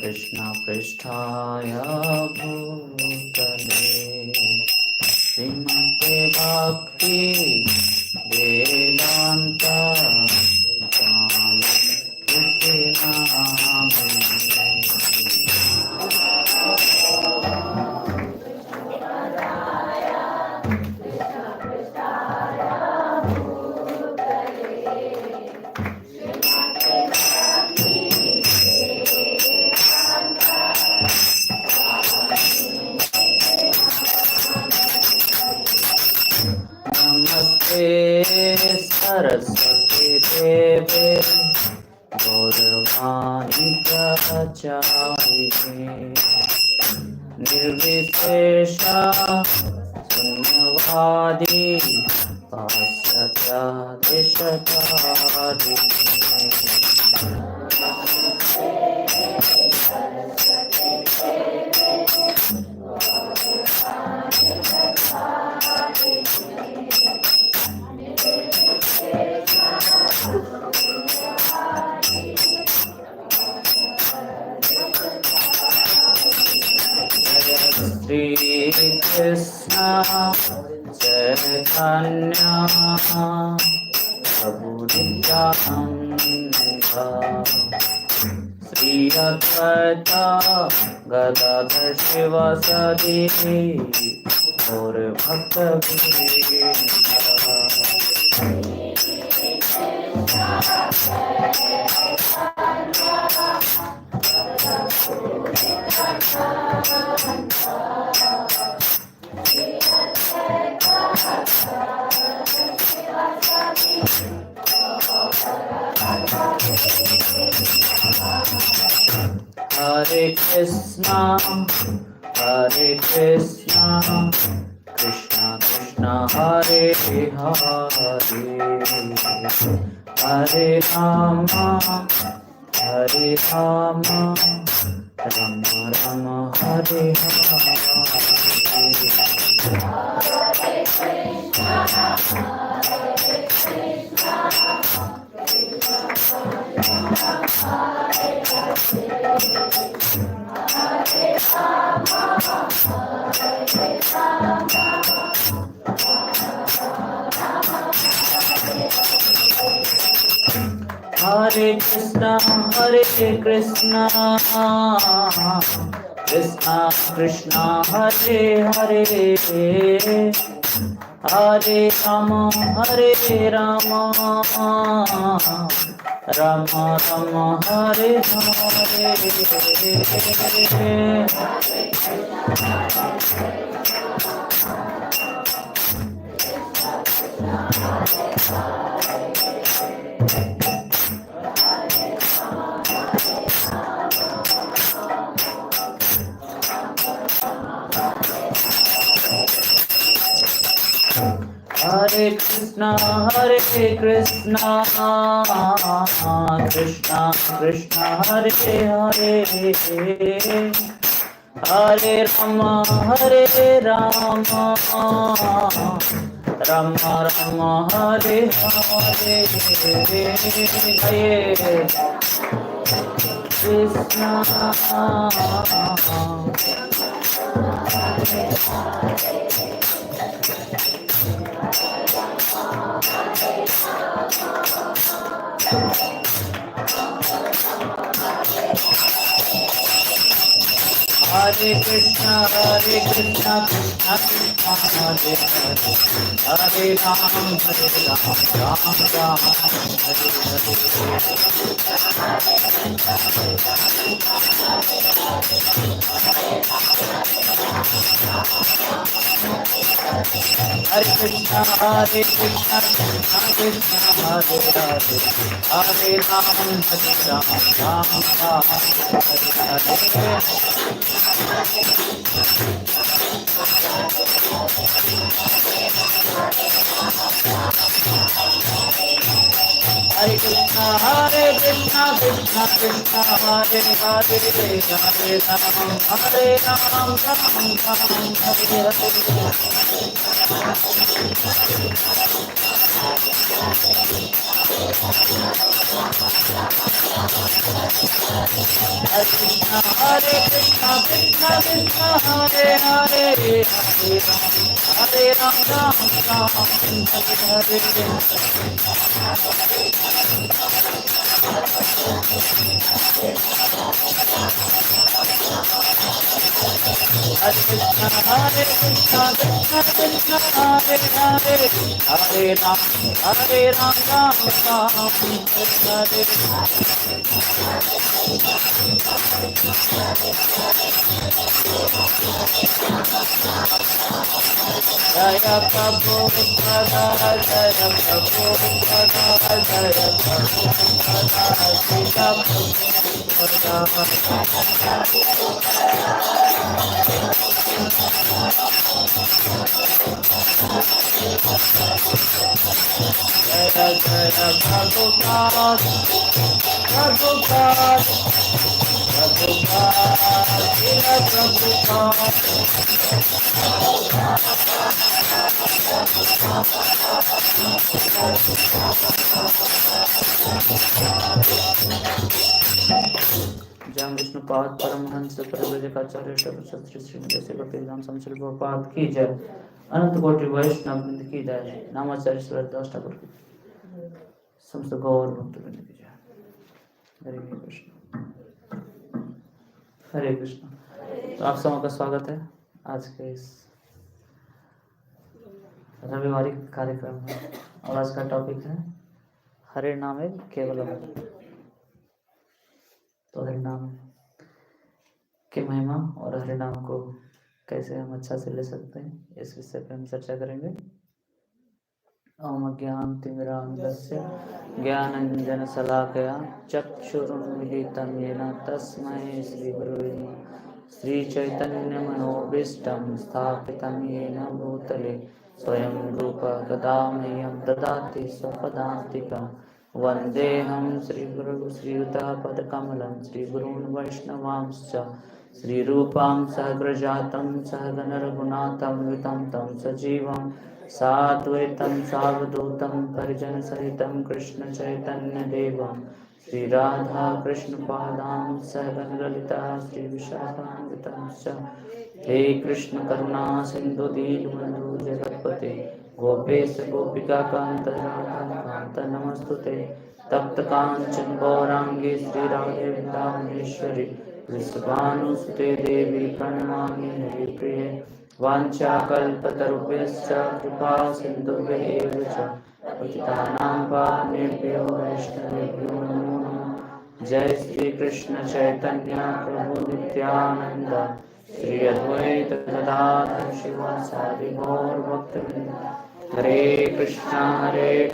कृष्ण पृष्ठाय भूतले श्रीमते भक्ति वेदांत स्वामी इति नामिने। नमस्ते सरस्वती देवे गौरवाणी प्रचारिणे निर्विशेष शून्यवादी पाश्चात्य देशकारिणे। Shri Krishna Chaitanya Prabhu Nityananda Shri Advaita Gadadhar Shivasadi Gaur Bhakta Hare Krishna, Krishna Krishna, Hare Hare, Hare Rama, Rama Rama, Hare Hare. Hare Krishna, Krishna Krishna, Hare Hare, Hare Rama, Rama Rama, Hare Hare Krishna, Krishna Krishna, Hare Hare, Hare Rama, Rama Rama, Hare Hare, Krishna. Hare Krishna, Krishna Krishna, Hare Hare, Hare Ram, Ram Ram, Hare Hare Krishna, Krishna Krishna, Hare Hare, Hare Ram, Ram Ram, Hare Hare. Hare Krishna, Krishna Krishna, Hare Hare, Hare Ram, Ram Ram, Hare Hare. Hare Krishna, Krishna Krishna, Hare Hare, Hare Ram, Ram Ram, Hare Hare. Hare Krishna, Krishna Krishna, Hare Hare, Hare Ram, Ram Ram, Hare Hare. Jaya Prabhupada, Jaya Prabhupada, Jaya Prabhupada, Jaya Jaya Prabhupada, Prabhupada, Prabhupada, Jaya Prabhupada. जय विष्णुपाद परमहंस परिव्रजकाचार्य श्री श्रीमती सेवाग्राम समश्री प्रभुपाद की जय। अनंत कोटि वैष्णव वृंद की जय। नामाचार्य श्रीदास ठाकुर की समस्त गौर भक्तवृंद की जय। हरे कृष्ण, हरे कृष्ण। तो आप सबों का स्वागत है आज के इस रविवारी कार्यक्रम में। और आज का टॉपिक है हरे नामे केवलम। तो हरे नाम की महिमा और हरे नाम को कैसे हम अच्छा से ले सकते हैं, इस विषय पे हम चर्चा करेंगे। ओम ज्ञानतिमिरान्धस्य ज्ञानाञ्जनशलाकया चक्षुरुन्मीलितं येन तस्मै श्रीगुरुवे नमः। श्रीचैतन्यमनोभीष्टं स्थापितं येन भूतले स्वयं रूपा कदा मह्यं ददाति स्वपदान्तिकं। वन्देऽहं श्रीगुरुं श्रीयुतापदकमलं श्रीगुरून् वैष्णवांश्च श्रीरूपां सहग्रजातं सहगणरघुनाथं वितं तं सजीवं साद्वैतं सावधूतं परिजनसहितं कृष्णचैतन्यदेवं श्रीराधा कृष्णपादां सहगणललिता श्रीविशाखान्वितांश्च। हे कृष्ण करुणा सिन्धु दीनबन्धु जगत्पते गोपेश गोपिकान्त राधाकान्त नमस्तुते। तप्त कांचन गौरांगी श्रीराधे वृन्दावनेश्वरी वृषभानुसुते देवी प्रणमामि हरिप्रिये। वाञ्छाकल्पतरुभ्यश्च कृपा सिन्धुभ्येव च पतितानां पावनेभ्यो वैष्णवेभ्यो नमो नमः। जय श्री कृष्ण चैतन्य प्रभु नित्यानंद श्री अद्वैत गदाधर शिवासादि गौर भक्तवृंद। हरे कृष्णा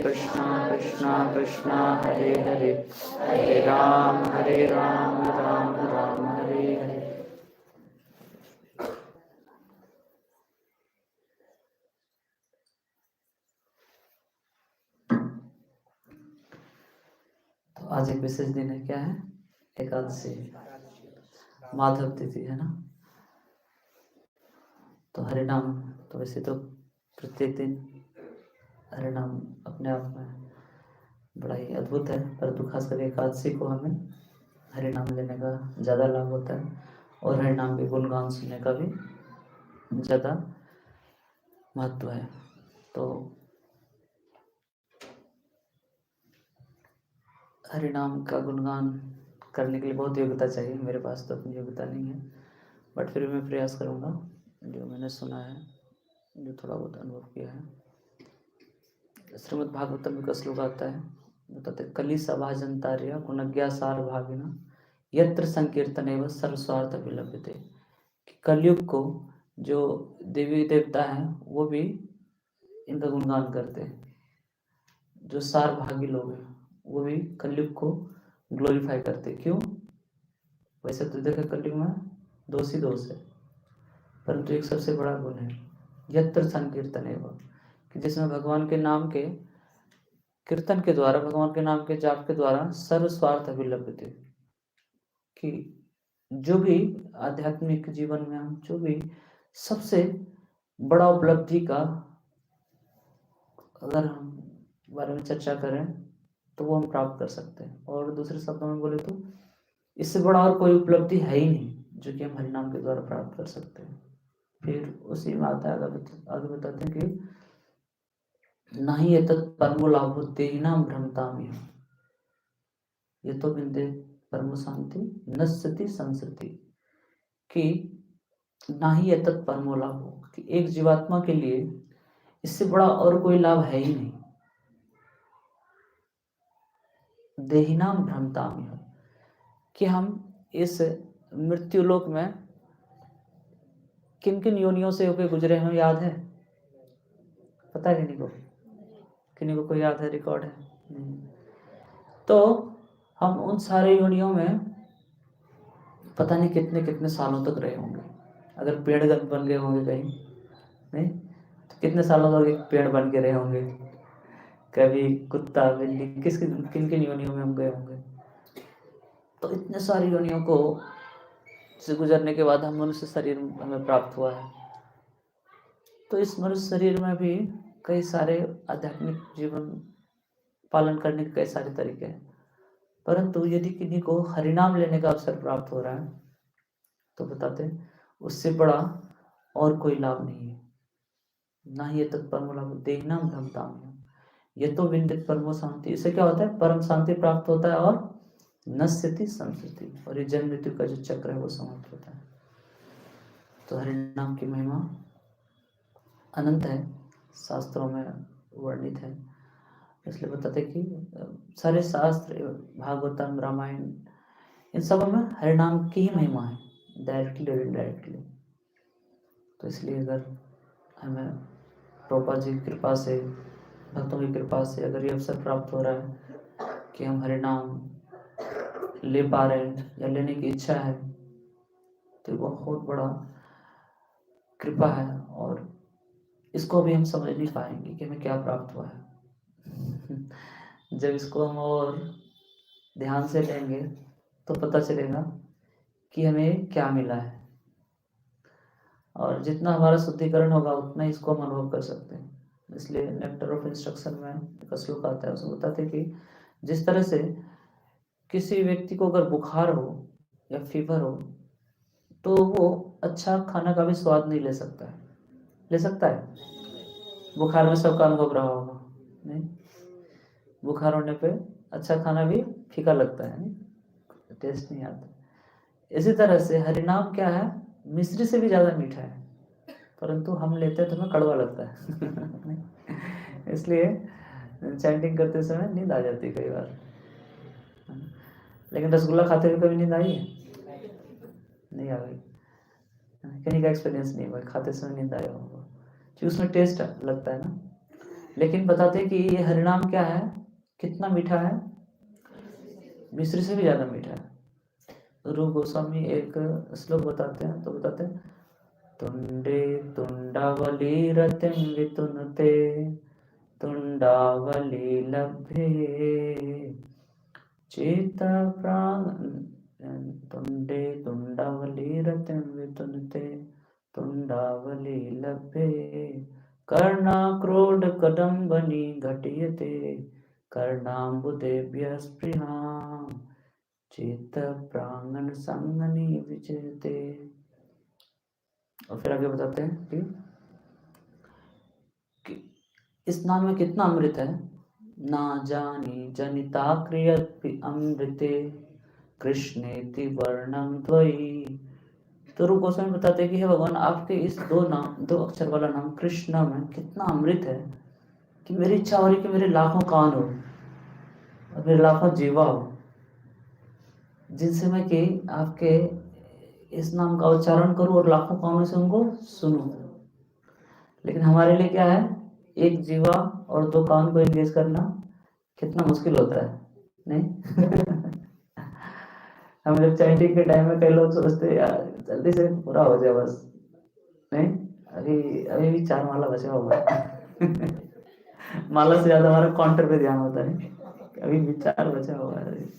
कृष्णा कृष्णा हरे हरे, हरे राम राम राम हरे हरे। तो आज एक विशेष दिन है, क्या है? एकादशी, माधव तिथि है ना। तो हरे नाम तो वैसे तो प्रत्येक दिन हरे नाम अपने आप में बड़ा ही अद्भुत है, परंतु खासकर एकादशी को हमें हरे नाम लेने का ज़्यादा लाभ होता है और हरे नाम के गुणगान सुनने का भी ज़्यादा महत्व है। तो हरे नाम का गुणगान करने के लिए बहुत योग्यता चाहिए। मेरे पास तो अपनी योग्यता नहीं है, बट फिर भी मैं प्रयास करूँगा जो मैंने सुना है, जो थोड़ा बहुत अनुभव किया है। श्रीमद् भागवतम में का श्लोक आता है, बताते कली सभा जनतार्य गुणज्ञा सार भागिना यत्र संकीर्तन एवं सर्वस्वार्थ विलंबिते। कलयुग को जो देवी देवता हैं वो भी इनका गुणगान करते हैं। जो सार भागी लोग हैं वो भी कलयुग को ग्लोरीफाई करते। क्यों? वैसे तो देखा कलयुग में दोष ही दोष है, परंतु एक सबसे बड़ा गुण है यत्र संकीर्तन एवं, कि जिसमें भगवान के नाम के कीर्तन के द्वारा, भगवान के नाम के जाप के द्वारा सर्वस्वार्थ विलंबिते, कि जो भी आध्यात्मिक जीवन में हम जो भी सबसे बड़ा उपलब्धि का अगर हम बारे में चर्चा करें तो वो हम प्राप्त कर सकते हैं। और दूसरे शब्दों में बोले तो इससे बड़ा और कोई उपलब्धि है ही नहीं जो कि हम हरिनाम के द्वारा प्राप्त कर सकते हैं। फिर उसी में आता है, आगे बताते हैं कि न ही एतत् परमो लाभो देहिनां भ्रमतामिह, ये तो बिंदे परम शांति नश्यति संसृति, कि ना ही एतत् परमो लाभो, कि एक जीवात्मा के लिए इससे बड़ा और कोई लाभ है ही नहीं। देहिनाम भ्रमतामिह, कि हम इस मृत्यु लोक में किन किन योनियों से होकर गुजरे हैं, याद है? पता है किन्हीं को कोई याद है, रिकॉर्ड है? नहीं। तो हम उन सारे योनियों में पता नहीं कितने कितने सालों तक रहे होंगे। अगर पेड़ बन गए होंगे कहीं, नहीं तो कितने सालों तक एक पेड़ बन के रहे होंगे, कभी कुत्ता बिल्ली, किन किन योनियों में हम गए होंगे। तो इतने सारी योनियों को से गुजरने के बाद हम मनुष्य शरीर हमें प्राप्त हुआ है। तो इस मनुष्य शरीर में भी कई सारे आध्यात्मिक जीवन पालन करने के कई सारे तरीके हैं, परंतु यदि किन्हीं को हरिनाम लेने का अवसर प्राप्त हो रहा है तो बताते हैं उससे बड़ा और कोई लाभ नहीं है। ना ही ये तत्परमो लाभ देहिनां भ्रमतामिह, ये तो विंदित परमो शांति, इससे क्या होता है? परम शांति प्राप्त होता है और नश्यति संसृति, और ये जन्म मृत्यु का जो चक्र है वो समाप्त होता है। तो हरिनाम की महिमा अनंत है, शास्त्रों में वर्णित है। इसलिए बताते कि सारे शास्त्र, भागवतम, रामायण, इन सब में हरिनाम की ही महिमा है, डायरेक्टली और इनडायरेक्टली। तो इसलिए अगर हमें प्रभुपाद जी की कृपा से, भक्तों की कृपा से अगर ये अवसर प्राप्त हो रहा है कि हम हरिनाम ले पा रहे हैं या लेने की इच्छा है, तो बहुत बड़ा कृपा है। और इसको भी हम समझ नहीं पाएंगे कि हमें क्या प्राप्त हुआ है। जब इसको हम और ध्यान से लेंगे तो पता चलेगा कि हमें क्या मिला है, और जितना हमारा शुद्धिकरण होगा उतना इसको हम अनुभव कर सकते हैं। इसलिए नेक्टर ऑफ इंस्ट्रक्शन में एक श्लोक आता है, उसमें बताते कि जिस तरह से किसी व्यक्ति को अगर बुखार हो या फीवर हो तो वो अच्छा खाना का भी स्वाद नहीं ले सकता है। ले सकता है? बुखार में सबका अनुभव रहा होगा, नहीं? बुखार होने पे अच्छा खाना भी फीका लगता है, नहीं? टेस्ट नहीं आता। इसी तरह से हरिनाम क्या है? मिश्री से भी ज़्यादा मीठा है, परंतु हम लेते हैं तो हमें कड़वा लगता है। इसलिए चैंटिंग करते समय नींद आ जाती है कई बार। लेकिन रसगुल्ला खाते हुए कभी नींद आई है? नहीं आ गई? किन्हीं का एक्सपीरियंस नहीं हुआ खाते समय नींद आया होगा, क्योंकि उसमें टेस्ट लगता है ना। लेकिन बताते हैं कि ये हरिनाम क्या है, कितना मीठा है? मिश्री से भी ज़्यादा मीठा है। रूप गोस्वामी एक श्लोक बताते हैं, तो बताते हैं तुंडे तुंडावली रतिम वितुनते तुंडावली लभ्ये चेता प्राण, तुंडे तुंडावली रतिम वितुनते तुंडावली लभ्ये कर्णा क्रोड कदम्बनी घटियते कर्णाम्बुदेभ्यः स्पृहां चेत प्रांगण संगनी विचरते। और फिर आगे बताते हैं कि इस नाम में कितना अमृत है। ना जानी जनिता क्रियति अमृते कृष्णेति वर्णम द्वयी। तो रूप गोस्वामी बताते हैं कि हे भगवान, आपके इस दो अक्षर वाला नाम कृष्ण में कितना अमृत है कि मेरी इच्छा हो रही कि मेरे लाखों कान हो और मेरे लाखों जीवा हो, जिनसे मैं कि आपके इस नाम का उच्चारण करूं और लाखों कानों से उनको सुनूं। लेकिन हमारे लिए क्या है, एक जीवा और दो कान को एंगेज करना कितना मुश्किल होता है, नहीं? हम जब चैंटिंग के टाइम में कई लोग सोचते यार जल्दी से पूरा हो जाए बस, नहीं? अभी भी 4 माला बचा हुआ है। माला से ज्यादा हमारा काउंटर पे ध्यान होता है, अभी भी 4 बचा हुआ है।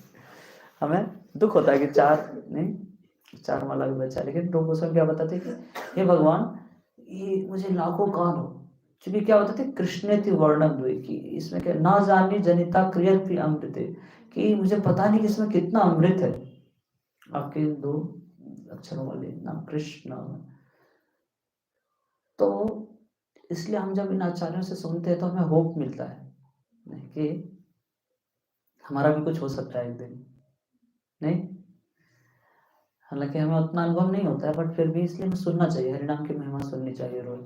हमें दुख होता है कि 4 माला भी बचा। लेकिन रूप गोस्वामी क्या बताते कि हे भगवान, ये मुझे लाखों कान हो, क्योंकि क्या होता था, कृष्णेति वर्णन हुई कि इसमें क्या, ना जानी जनिता क्रियति अमृते, कि मुझे पता नहीं कि इसमें कितना अमृत है, आपके 2 अक्षरों वाले नाम कृष्ण। तो इसलिए हम जब इन आचार्यों से सुनते हैं तो हमें होप मिलता है कि हमारा भी कुछ हो सकता है एक दिन, नहीं? हालांकि हमें उतना अनुभव नहीं होता है, बट फिर भी इसलिए हमें सुनना चाहिए, हरिनाम की महिमा सुननी चाहिए रोज।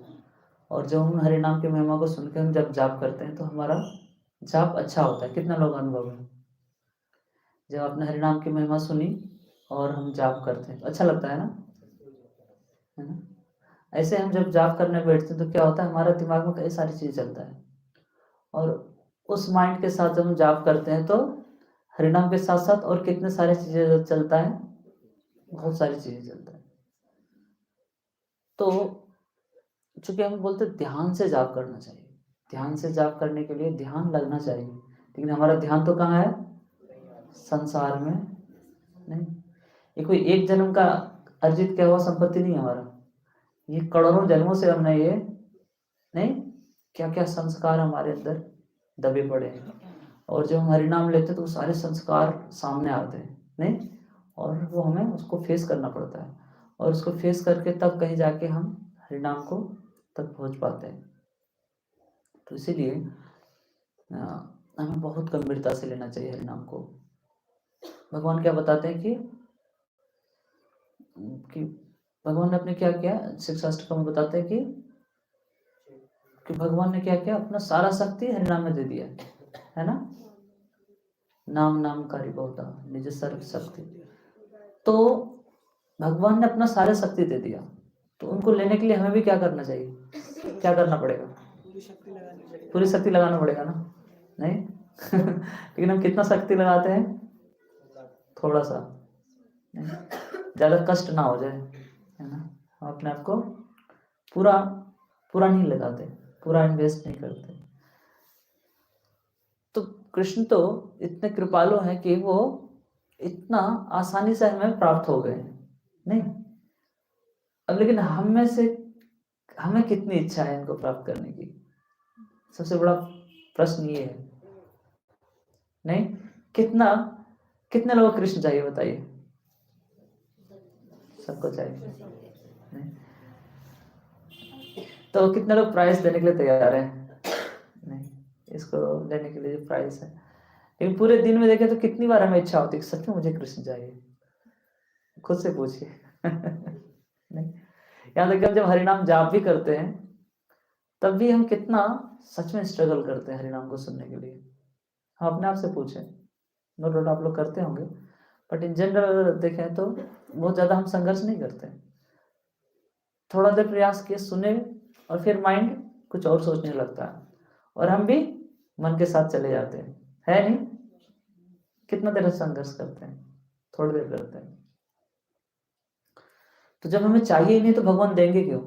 और जब हम हरिनाम की महिमा को सुनकर हम जब जाप करते हैं तो हमारा जाप अच्छा होता है। कितना लोग अनुभव है, जब आपने हरिनाम की महिमा सुनी और हम जाप करते हैं तो अच्छा लगता है ना? ऐसे हम जब जाप करने बैठते हैं तो क्या होता है, हमारा दिमाग में कई सारी चीज़ चलता है, और उस माइंड के साथ जब हम जाप करते हैं तो हरिनाम के साथ साथ और कितने सारे चीज़ें चलता है, बहुत सारी चीज़ें चलता है। तो चूंकि हम बोलते हैं ध्यान से जाप करना चाहिए, ध्यान से जाप करने के लिए ध्यान लगना चाहिए, लेकिन हमारा ध्यान तो कहाँ है, संसार में। नहीं, ये कोई एक जन्म का अर्जित किया हुआ संपत्ति नहीं है हमारा, ये करोड़ों जन्मों से हमने ये, नहीं, क्या क्या संस्कार हमारे अंदर दबे पड़े हैं, और जब हम हरिनाम लेते हैं तो सारे संस्कार सामने आते हैं, नहीं, और वो हमें उसको फेस करना पड़ता है, और उसको फेस करके तब कहीं जाके हम हरिनाम को तक पहुंच पाते हैं। तो इसीलिए हमें बहुत गंभीरता से लेना चाहिए हरिनाम को। भगवान क्या बताते हैं कि भगवान ने अपने क्या किया, शिक्षाष्टकम में बताते हैं कि भगवान ने क्या किया, अपना सारा शक्ति हरिनाम में दे दिया है ना, नाम नामकारी बहुता निज सर्व शक्ति। तो भगवान ने अपना सारे शक्ति दे दिया, तो उनको लेने के लिए हमें भी क्या करना चाहिए, क्या करना पड़ेगा, पूरी शक्ति लगाना पड़ेगा ना, नहीं? लेकिन हम कितना शक्ति लगाते हैं, थोड़ा सा, ज्यादा कष्ट ना हो जाए, है ना? हम अपने आप को पूरा पूरा नहीं लगाते, पूरा इन्वेस्ट नहीं करते। तो कृष्ण तो इतने कृपालु हैं कि वो इतना आसानी से हमें प्राप्त हो गए, नहीं? अब लेकिन हम में से हमें कितनी इच्छा है इनको प्राप्त करने की, सबसे बड़ा प्रश्न ये है, नहीं? कितने लोगों को कृष्ण चाहिए बताइए? सबको चाहिए, नहीं? तो कितने लोग प्राइस देने के लिए तैयार है, नहीं, इसको लेने के लिए जो प्राइस है। लेकिन पूरे दिन में देखें तो कितनी बार हमें इच्छा होती है सच में मुझे कृष्ण चाहिए, खुद से पूछिए। नहीं, यहाँ तक कि हम जब हरिनाम जाप भी करते हैं तब भी हम कितना सच में स्ट्रगल करते हैं हरिनाम को सुनने के लिए। हम अपने आप से पूछें, नो डाउट आप लोग करते होंगे, बट इन जनरल अगर देखें तो बहुत ज़्यादा हम संघर्ष नहीं करते। थोड़ा देर प्रयास किए, सुने, और फिर माइंड कुछ और सोचने लगता है, और हम भी मन के साथ चले जाते हैं, है नहीं? कितना देर संघर्ष करते हैं, थोड़ी देर करते हैं। तो जब हमें चाहिए ही नहीं तो भगवान देंगे क्यों,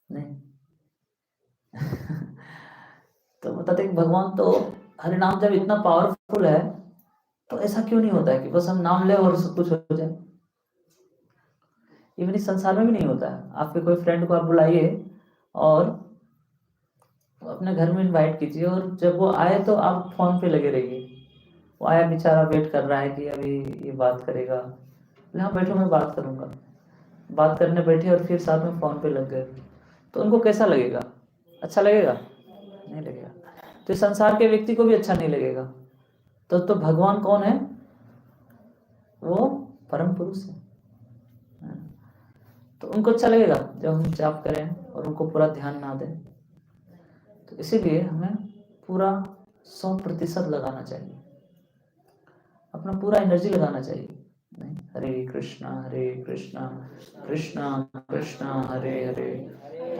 नहीं? तो बताते हैं भगवान तो हरिनाम जब इतना पावरफुल है तो ऐसा क्यों नहीं होता है कि बस हम नाम ले और सब कुछ हो जाए। इवन इस संसार में भी नहीं होता है। आपके कोई फ्रेंड को आप बुलाइए और अपने घर में इनवाइट कीजिए, और जब वो आए तो आप फोन पे लगे रहिए, वो आया बेचारा वेट कर रहा है कि अभी ये बात करेगा, हाँ बैठो मैं बात करूंगा, बात करने बैठे और फिर साथ में फोन पे लग गए, तो उनको कैसा लगेगा, अच्छा लगेगा? नहीं लगेगा। तो संसार के व्यक्ति को भी अच्छा नहीं लगेगा। तो भगवान कौन है, वो परम पुरुष है, तो उनको अच्छा लगेगा जब हम जाप करें और उनको पूरा ध्यान ना दें। तो इसीलिए हमें पूरा 100% लगाना चाहिए, अपना पूरा एनर्जी लगाना चाहिए। नहीं, हरे कृष्णा कृष्णा कृष्णा हरे हरे,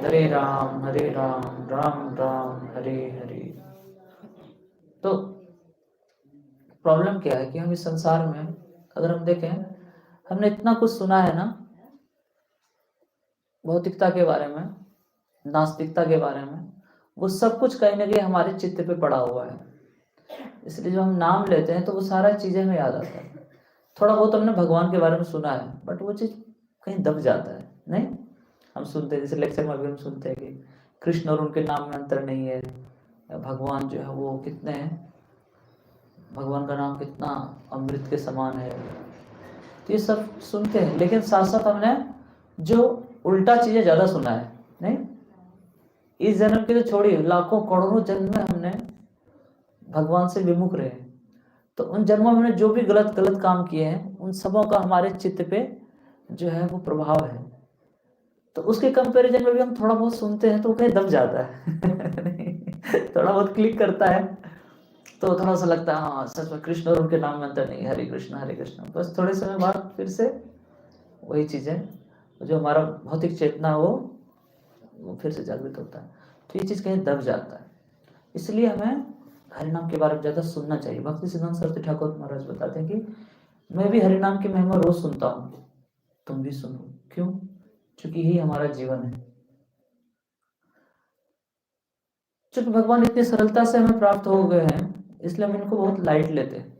हरे राम राम राम हरे हरे। तो प्रॉब्लम क्या है कि हम इस संसार में अगर हम देखें, हमने इतना कुछ सुना है ना भौतिकता के बारे में, नास्तिकता के बारे में, वो सब कुछ कहीं ना कहीं हमारे चित्त पे पड़ा हुआ है। इसलिए जब हम नाम लेते हैं तो वो सारा चीजें हमें याद आता है। थोड़ा बहुत हमने भगवान के बारे में सुना है, बट वो चीज कहीं दब जाता है, नहीं? हम सुनते हैं जैसे लेक्चर में भी हम सुनते हैं कृष्ण और उनके नाम में अंतर नहीं है, भगवान जो है वो कितने हैं, भगवान का नाम कितना अमृत के समान है। तो ये सब सुनते हैं, लेकिन साथ साथ हमने जो उल्टा चीजें ज्यादा सुना है। नहीं, इस जन्म के तो छोड़िए, लाखों करोड़ों जन्म में हमने भगवान से विमुख रहे, तो उन जन्मों में हमने जो भी गलत गलत काम किए हैं उन सबों का हमारे चित्त पे जो है वो प्रभाव है। तो उसके कंपैरिजन में भी हम थोड़ा बहुत सुनते हैं तो वो कहीं दब जाता है थोड़ा बहुत क्लिक करता है तो थोड़ा सा लगता है हाँ सच में कृष्ण और उनके नाम में अंतर नहीं, हरे कृष्ण, बस थोड़े समय बाद फिर से वही चीजें, जो हमारा भौतिक चेतना वो फिर से जागृत होता है, तो ये चीज कहीं दब जाता है। इसलिए हमें हरिनाम के बारे में ज्यादा सुनना चाहिए। भक्ति सिद्धांत सरस्वती ठाकुर महाराज बताते हैं कि मैं भी हरिनाम की महिमा रोज सुनता हूँ, तुम भी सुनो। क्यों? क्योंकि यही हमारा जीवन है। क्योंकि भगवान इतनी सरलता से हमें प्राप्त हो गए हैं, इसलिए हम इनको बहुत लाइट लेते हैं।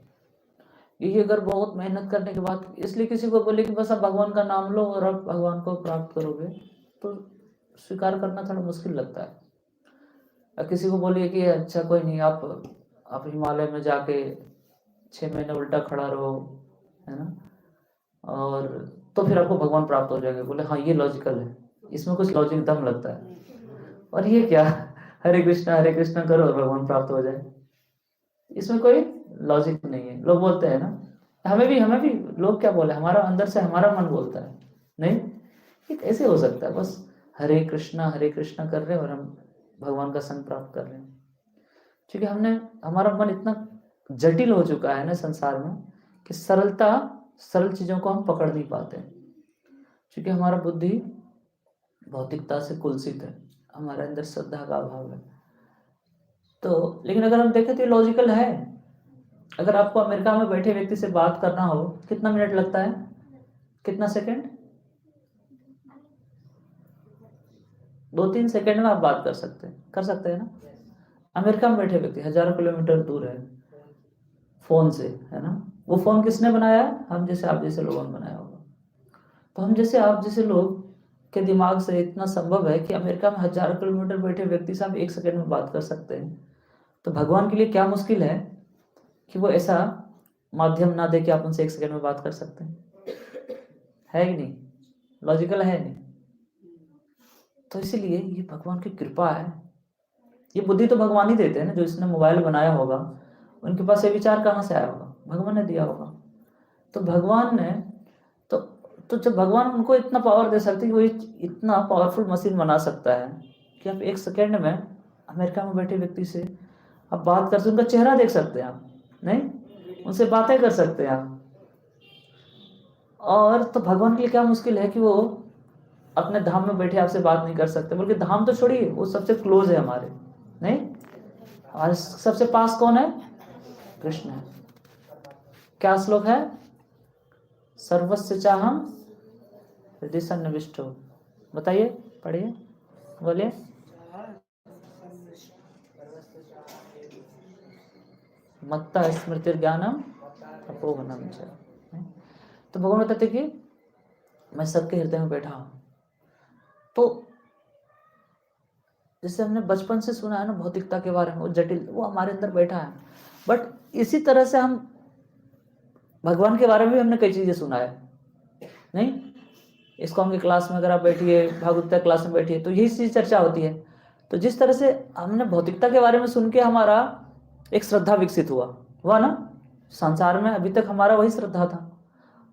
ये अगर बहुत मेहनत करने के बाद, इसलिए किसी को बोले कि बस आप भगवान का नाम लो और आप भगवान को प्राप्त करोगे, तो स्वीकार करना थोड़ा मुश्किल लगता है। और किसी को बोलिए कि अच्छा कोई नहीं, आप हिमालय में जाके 6 महीने उल्टा खड़ा रहो, है ना, और तो फिर आपको भगवान प्राप्त हो जाएंगे। बोले हाँ ये लॉजिकल है, इसमें कुछ लॉजिक दम लगता है। और ये क्या, हरे कृष्णा करो और भगवान प्राप्त हो जाए, इसमें कोई लॉजिक नहीं है। लोग बोलते हैं ना, हमें भी लोग क्या बोले, हमारा अंदर से हमारा मन बोलता है नहीं, ये कैसे हो सकता है, बस हरे कृष्णा कर रहे हैं और हम भगवान का संग प्राप्त कर रहे हैं। क्योंकि हमारा मन इतना जटिल हो चुका है ना संसार में कि सरल चीजों को हम पकड़ नहीं पाते, क्योंकि हमारा बुद्धि भौतिकता से कुलसित है, हमारे अंदर श्रद्धा का अभाव है। तो लेकिन अगर हम देखें तो ये लॉजिकल है। अगर आपको अमेरिका में बैठे व्यक्ति से बात करना हो, कितना मिनट लगता है, कितना सेकंड, 2-3 सेकंड में आप बात कर सकते हैं ना। अमेरिका में बैठे व्यक्ति हजारों किलोमीटर दूर है फोन से, है ना। वो फोन किसने बनाया? हम जैसे आप जैसे लोगों ने बनाया होगा। तो हम जैसे आप जैसे लोग के दिमाग से इतना संभव है कि अमेरिका में हजारों किलोमीटर बैठे व्यक्ति से आप 1 सेकंड में बात कर सकते हैं। तो भगवान के लिए क्या मुश्किल है कि वो ऐसा माध्यम ना दे कि आप उनसे 1 सेकंड में बात कर सकते हैं, है कि नहीं? लॉजिकल है नहीं? तो इसीलिए ये भगवान की कृपा है। ये बुद्धि तो भगवान ही देते हैं ना, जो इसने मोबाइल बनाया होगा उनके पास ये विचार कहाँ से आया होगा? भगवान ने दिया होगा। तो भगवान ने तो जब भगवान उनको इतना पावर दे सकते कि वो इतना पावरफुल मशीन बना सकता है कि आप 1 सेकंड में अमेरिका में बैठे व्यक्ति से आप बात कर सकते, उनका चेहरा देख सकते हैं आप, नहीं, उनसे बातें कर सकते हैं आप। और तो भगवान के लिए क्या मुश्किल है कि वो अपने धाम में बैठे आपसे बात नहीं कर सकते, बल्कि धाम तो छोड़िए, वो सबसे क्लोज है हमारे, नहीं, हमारे सबसे पास कौन है? कृष्ण है। क्या श्लोक है? सर्वस्य चाहम हृदय सन्निविष्टो, बताइए, पढ़िए, बोलिए। मत्ता स्मृति ज्ञानम अपोहनम च। तो भगवान बताते कि मैं सबके हृदय में बैठा हूं। तो जैसे हमने बचपन से सुना है ना भौतिकता के बारे में, वो जटिल, वो हमारे अंदर बैठा है। बट इसी तरह से हम भगवान के बारे में भी हमने कई चीजें सुना है, नहीं। ISKCON की क्लास में अगर आप बैठिए, भागवत क्लास में बैठिए, तो यही चीज चर्चा होती है। तो जिस तरह से हमने भौतिकता के बारे में सुन के हमारा एक श्रद्धा विकसित हुआ ना, संसार में अभी तक हमारा वही श्रद्धा था,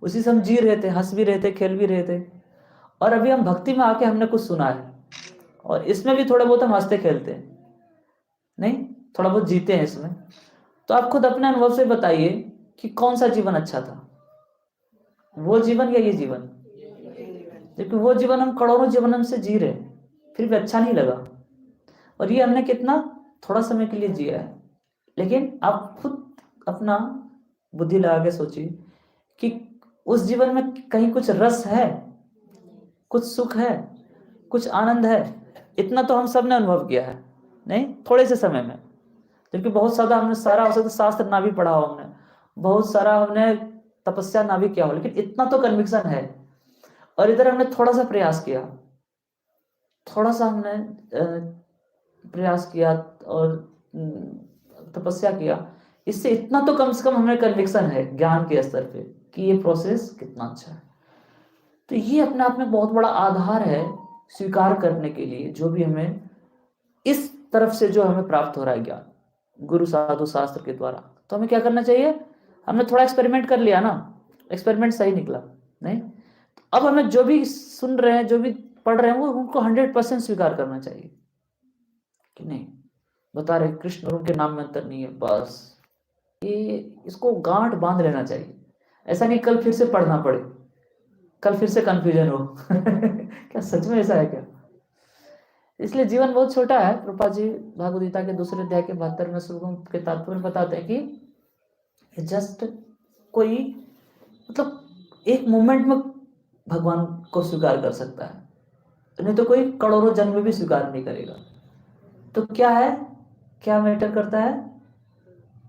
उसी से हम जी रहे थे, हंस भी रहे थे, खेल भी रहे थे। और अभी हम भक्ति में आके हमने कुछ सुना है, और इसमें भी थोड़ा बहुत हम हंसते खेलते हैं, नहीं, थोड़ा बहुत जीते हैं इसमें। तो आप खुद अपने अनुभव से बताइए कि कौन सा जीवन अच्छा था, वो जीवन या ये जीवन? क्योंकि वो जीवन हम करोड़ों जीवन से जी रहे, फिर भी अच्छा नहीं लगा। और ये हमने कितना थोड़ा समय के लिए जिया है। लेकिन आप खुद अपना बुद्धि लगा के सोचिए कि उस जीवन में कहीं कुछ रस है, कुछ सुख है, कुछ आनंद है? इतना तो हम सब ने अनुभव किया है, नहीं, थोड़े से समय में। जबकि बहुत सारा हमने शास्त्र ना भी पढ़ा हो, हमने बहुत सारा हमने तपस्या ना भी किया हो, लेकिन इतना तो कन्विक्शन है। और इधर हमने थोड़ा सा प्रयास किया, थोड़ा सा हमने प्रयास किया और तपस्या किया, इससे इतना तो कम से कम हमें कन्विक्शन है ज्ञान के स्तर पे कि ये प्रोसेस कितना अच्छा है। तो ये अपने आप में बहुत बड़ा आधार है स्वीकार करने के लिए जो भी हमें इस तरफ से जो हमें प्राप्त हो रहा है ज्ञान गुरु साधु शास्त्र के द्वारा। तो हमें क्या करना चाहिए, हमने थोड़ा एक्सपेरिमेंट कर लिया ना, एक्सपेरिमेंट सही निकला नहीं, अब हमें जो भी सुन रहे हैं जो भी पढ़ रहे हैं वो उनको 100% स्वीकार करना चाहिए कि नहीं, बता रहे कृष्ण और उनके नाम में अंतर नहीं है, बस ये इसको गांठ बांध लेना चाहिए। ऐसा नहीं कल फिर से पढ़ना पड़े, कल फिर से कंफ्यूजन हो क्या सच में ऐसा है क्या? इसलिए जीवन बहुत छोटा है। प्रभुपाद जी भागवत गीता के दूसरे अध्याय के 72वें श्लोकों के तात्पर्य बताते हैं कि जस्ट कोई मतलब एक मोमेंट में भगवान को स्वीकार कर सकता है, नहीं तो कोई करोड़ों जन्म भी स्वीकार नहीं करेगा। तो क्या है, क्या मैटर करता है?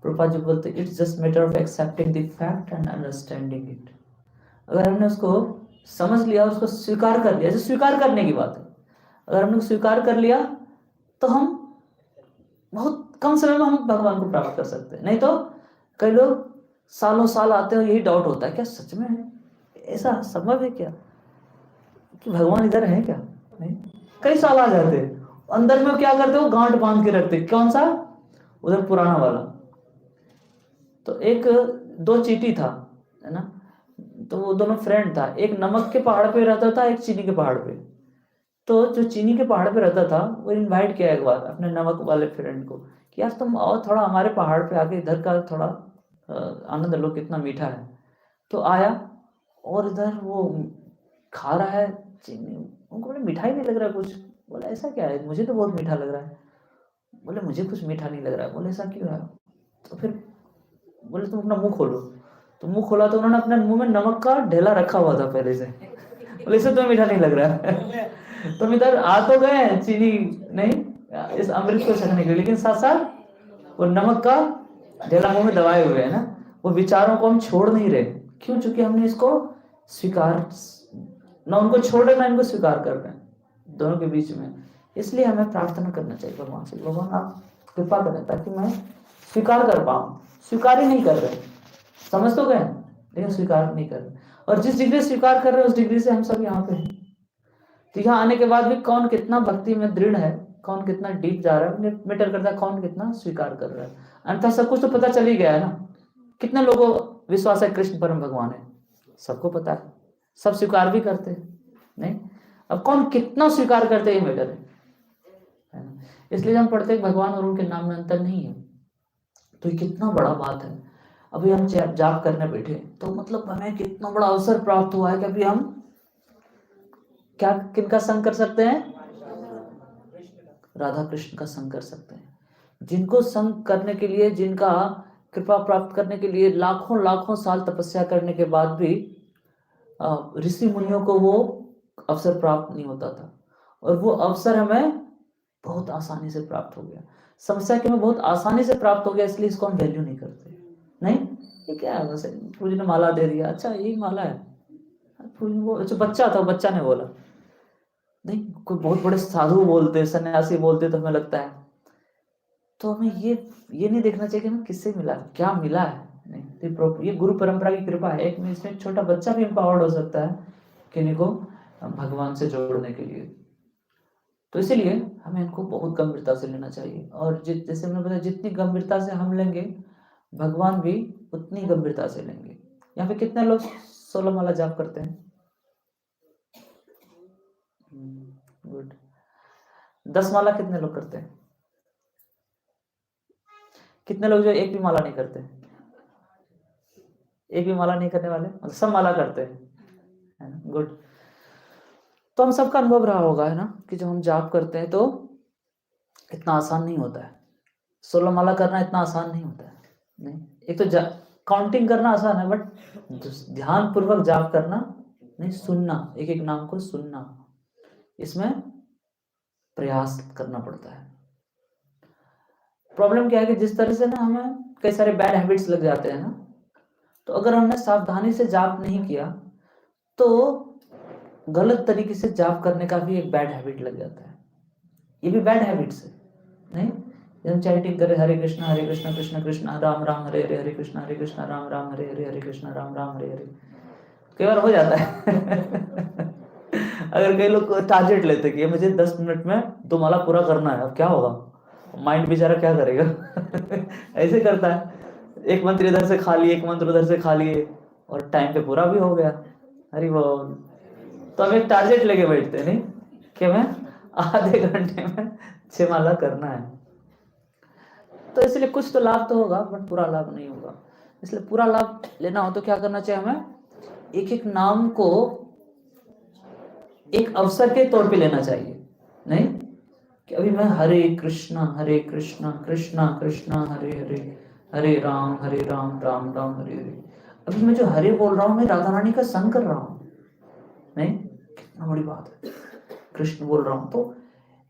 प्रभुपाद जी बोलते it's just matter of accepting the fact and understanding it. अगर हमने उसको समझ लिया, उसको स्वीकार कर लिया, जैसे स्वीकार करने की बात है, अगर हमने स्वीकार कर लिया तो हम बहुत कम समय में हम भगवान को प्राप्त कर सकते हैं। नहीं तो कई लोग सालों साल आते हैं, यही डाउट होता है क्या सच में है, ऐसा संभव है क्या कि भगवान इधर है क्या? नहीं, कई साल आ जाते हैं, अंदर में क्या करते हो, गांठ बांध के रखते। कौन सा? उधर पुराना वाला। तो एक दो चींटी था, है ना, तो वो दोनों फ्रेंड था, एक नमक के पहाड़ पे रहता था, एक चीनी के पहाड़ पे। तो जो चीनी के पहाड़ पे रहता था वो इनवाइट किया एक बार अपने नमक वाले फ्रेंड को कि यार तुम आओ थोड़ा हमारे पहाड़ पे आके इधर का थोड़ा आनंद लो, कितना मीठा है। तो आया और इधर वो खा रहा है चीनी, उनको बोले मीठा ही नहीं लग रहा कुछ। बोले ऐसा क्या है, मुझे तो बहुत मीठा लग रहा है। बोले मुझे कुछ मीठा नहीं लग रहा है। बोले ऐसा क्यों है? तो फिर बोले तुम अपना मुंह खोलो। तो मुंह खोला तो उन्होंने अपने मुंह में नमक का ढेला रखा हुआ था पहले से। बोले इससे तुम्हें मीठा नहीं लग रहा है। तुम इधर आ तो गए चीनी नहीं इस अमृत को चखने के लिए, लेकिन साथ साथ वो नमक का ढेला मुंह में दबाए हुए है ना, वो विचारों को हम छोड़ नहीं रहे। क्यों? चूंकि हमने इसको स्वीकार, ना उनको छोड़ रहे ना इनको स्वीकार कर रहे हैं, दोनों के बीच में। इसलिए हमें प्रार्थना करना चाहिए भगवान से, भगवान आप कृपा करें ताकि मैं स्वीकार कर पाऊं। स्वीकार ही नहीं कर रहे, समझ तो गए, लेकिन स्वीकार नहीं कर रहे। और जिस डिग्री स्वीकार कर रहे हैं उस डिग्री से हम सब यहाँ पे हैं। तो यहाँ आने के बाद भी कौन कितना भक्ति में दृढ़ है, कौन कितना डीप जा रहा है, मैटर करता है कौन कितना स्वीकार कर रहा है। अन्यथा सब कुछ तो पता चल ही गया है ना। कितने लोगों को विश्वास है कृष्ण परम भगवान है, सबको पता है, सब स्वीकार भी करते हैं नहीं। अब कौन कितना स्वीकार करते हैं ये मैटर है ना। इसलिए हम पढ़ते हैं भगवान और उनके नाम में अंतर नहीं है। तो ये कितना बड़ा बात है। अभी हम जाप करने बैठे तो मतलब हमें कितना बड़ा अवसर प्राप्त हुआ है कि अभी हम क्या किनका संग कर सकते हैं? राधा कृष्ण का संग कर सकते हैं, जिनको संग करने के लिए, जिनका कृपा प्राप्त करने के लिए लाखों लाखों साल तपस्या करने के बाद भी ऋषि मुनियों को वो अवसर प्राप्त नहीं होता था, और वो अवसर हमें बहुत आसानी से प्राप्त हो गया। समस्या कि हमें बहुत आसानी से प्राप्त हो गया, इसलिए इसको हम वैल्यू नहीं करते। नहीं, ये क्या है, वैसे पूजी ने माला दे दिया, अच्छा यही माला है। वो अच्छा बच्चा था, बच्चा ने बोला, नहीं कोई बहुत बड़े साधु बोलते, सन्यासी बोलते तो हमें लगता है। तो हमें ये नहीं देखना चाहिए कि हमें किससे मिला, क्या मिला है। नहीं, तो ये गुरु परंपरा की कृपा है। एक में इसमें छोटा बच्चा भी एम्पावर्ड हो सकता है किन्हीं को भगवान से जोड़ने के लिए। तो इसीलिए हमें इनको बहुत गंभीरता से लेना चाहिए। और जैसे हमने बताया, जितनी गंभीरता से हम लेंगे भगवान भी उतनी गंभीरता से लेंगे। यहाँ पे कितने लोग 16 माला जाप करते हैं? गुड। 10 माला कितने लोग करते हैं? कितने लोग जो एक भी माला नहीं करते? एक भी माला नहीं करने वाले, मतलब सब माला करते हैं, है ना। गुड। तो हम सबका अनुभव रहा होगा, है ना, कि जब हम जाप करते हैं तो इतना आसान नहीं होता है। 16 माला करना इतना आसान नहीं होता है। नहीं, एक तो काउंटिंग करना आसान है, बट ध्यान पूर्वक जाप करना नहीं, सुनना, एक एक नाम को सुनना, इसमें प्रयास करना पड़ता है। प्रॉब्लम क्या है कि जिस तरह से ना हमें कई सारे बैड हैबिट्स लग जाते हैं ना, तो अगर हमने सावधानी से जाप नहीं किया तो गलत तरीके से जाप करने का भी एक बैड हैबिट लग जाता है। ये भी बैड हैबिट्स है। नहीं, जब हम चैंटिंग करें हरे कृष्णा कृष्ण कृष्ण राम राम हरे हरे, हरे कृष्णा राम राम हरे हरे, हरे कृष्णा राम राम हरे हरे, कई बार हो जाता है। अगर कई लोग टारगेट लेते कि ये मुझे 10 मिनट में 2 माला पूरा करना है, अब क्या होगा, माइंड बेचारा क्या करेगा। ऐसे करता है, एक मंत्र इधर से खा लिए, एक मंत्र उधर से खा लिए, और टाइम पे पूरा भी हो गया। हरि बोल। तो हम एक टारगेट लेके बैठते नहीं कि मैं आधे घंटे में 6 माला करना है। तो इसलिए कुछ तो लाभ तो होगा, बट पूरा लाभ नहीं होगा। इसलिए पूरा लाभ लेना हो तो क्या करना चाहिए हमें, एक एक नाम को एक अवसर के तौर पे लेना चाहिए। नहीं कि अभी मैं हरे कृष्णा कृष्णा कृष्णा हरे हरे, हरे राम राम राम हरे हरे। अभी मैं जो हरे बोल रहा हूँ, मैं राधा रानी का संग कर रहा हूँ। नहीं, कितना बड़ी बात है, कृष्ण बोल रहा हूँ तो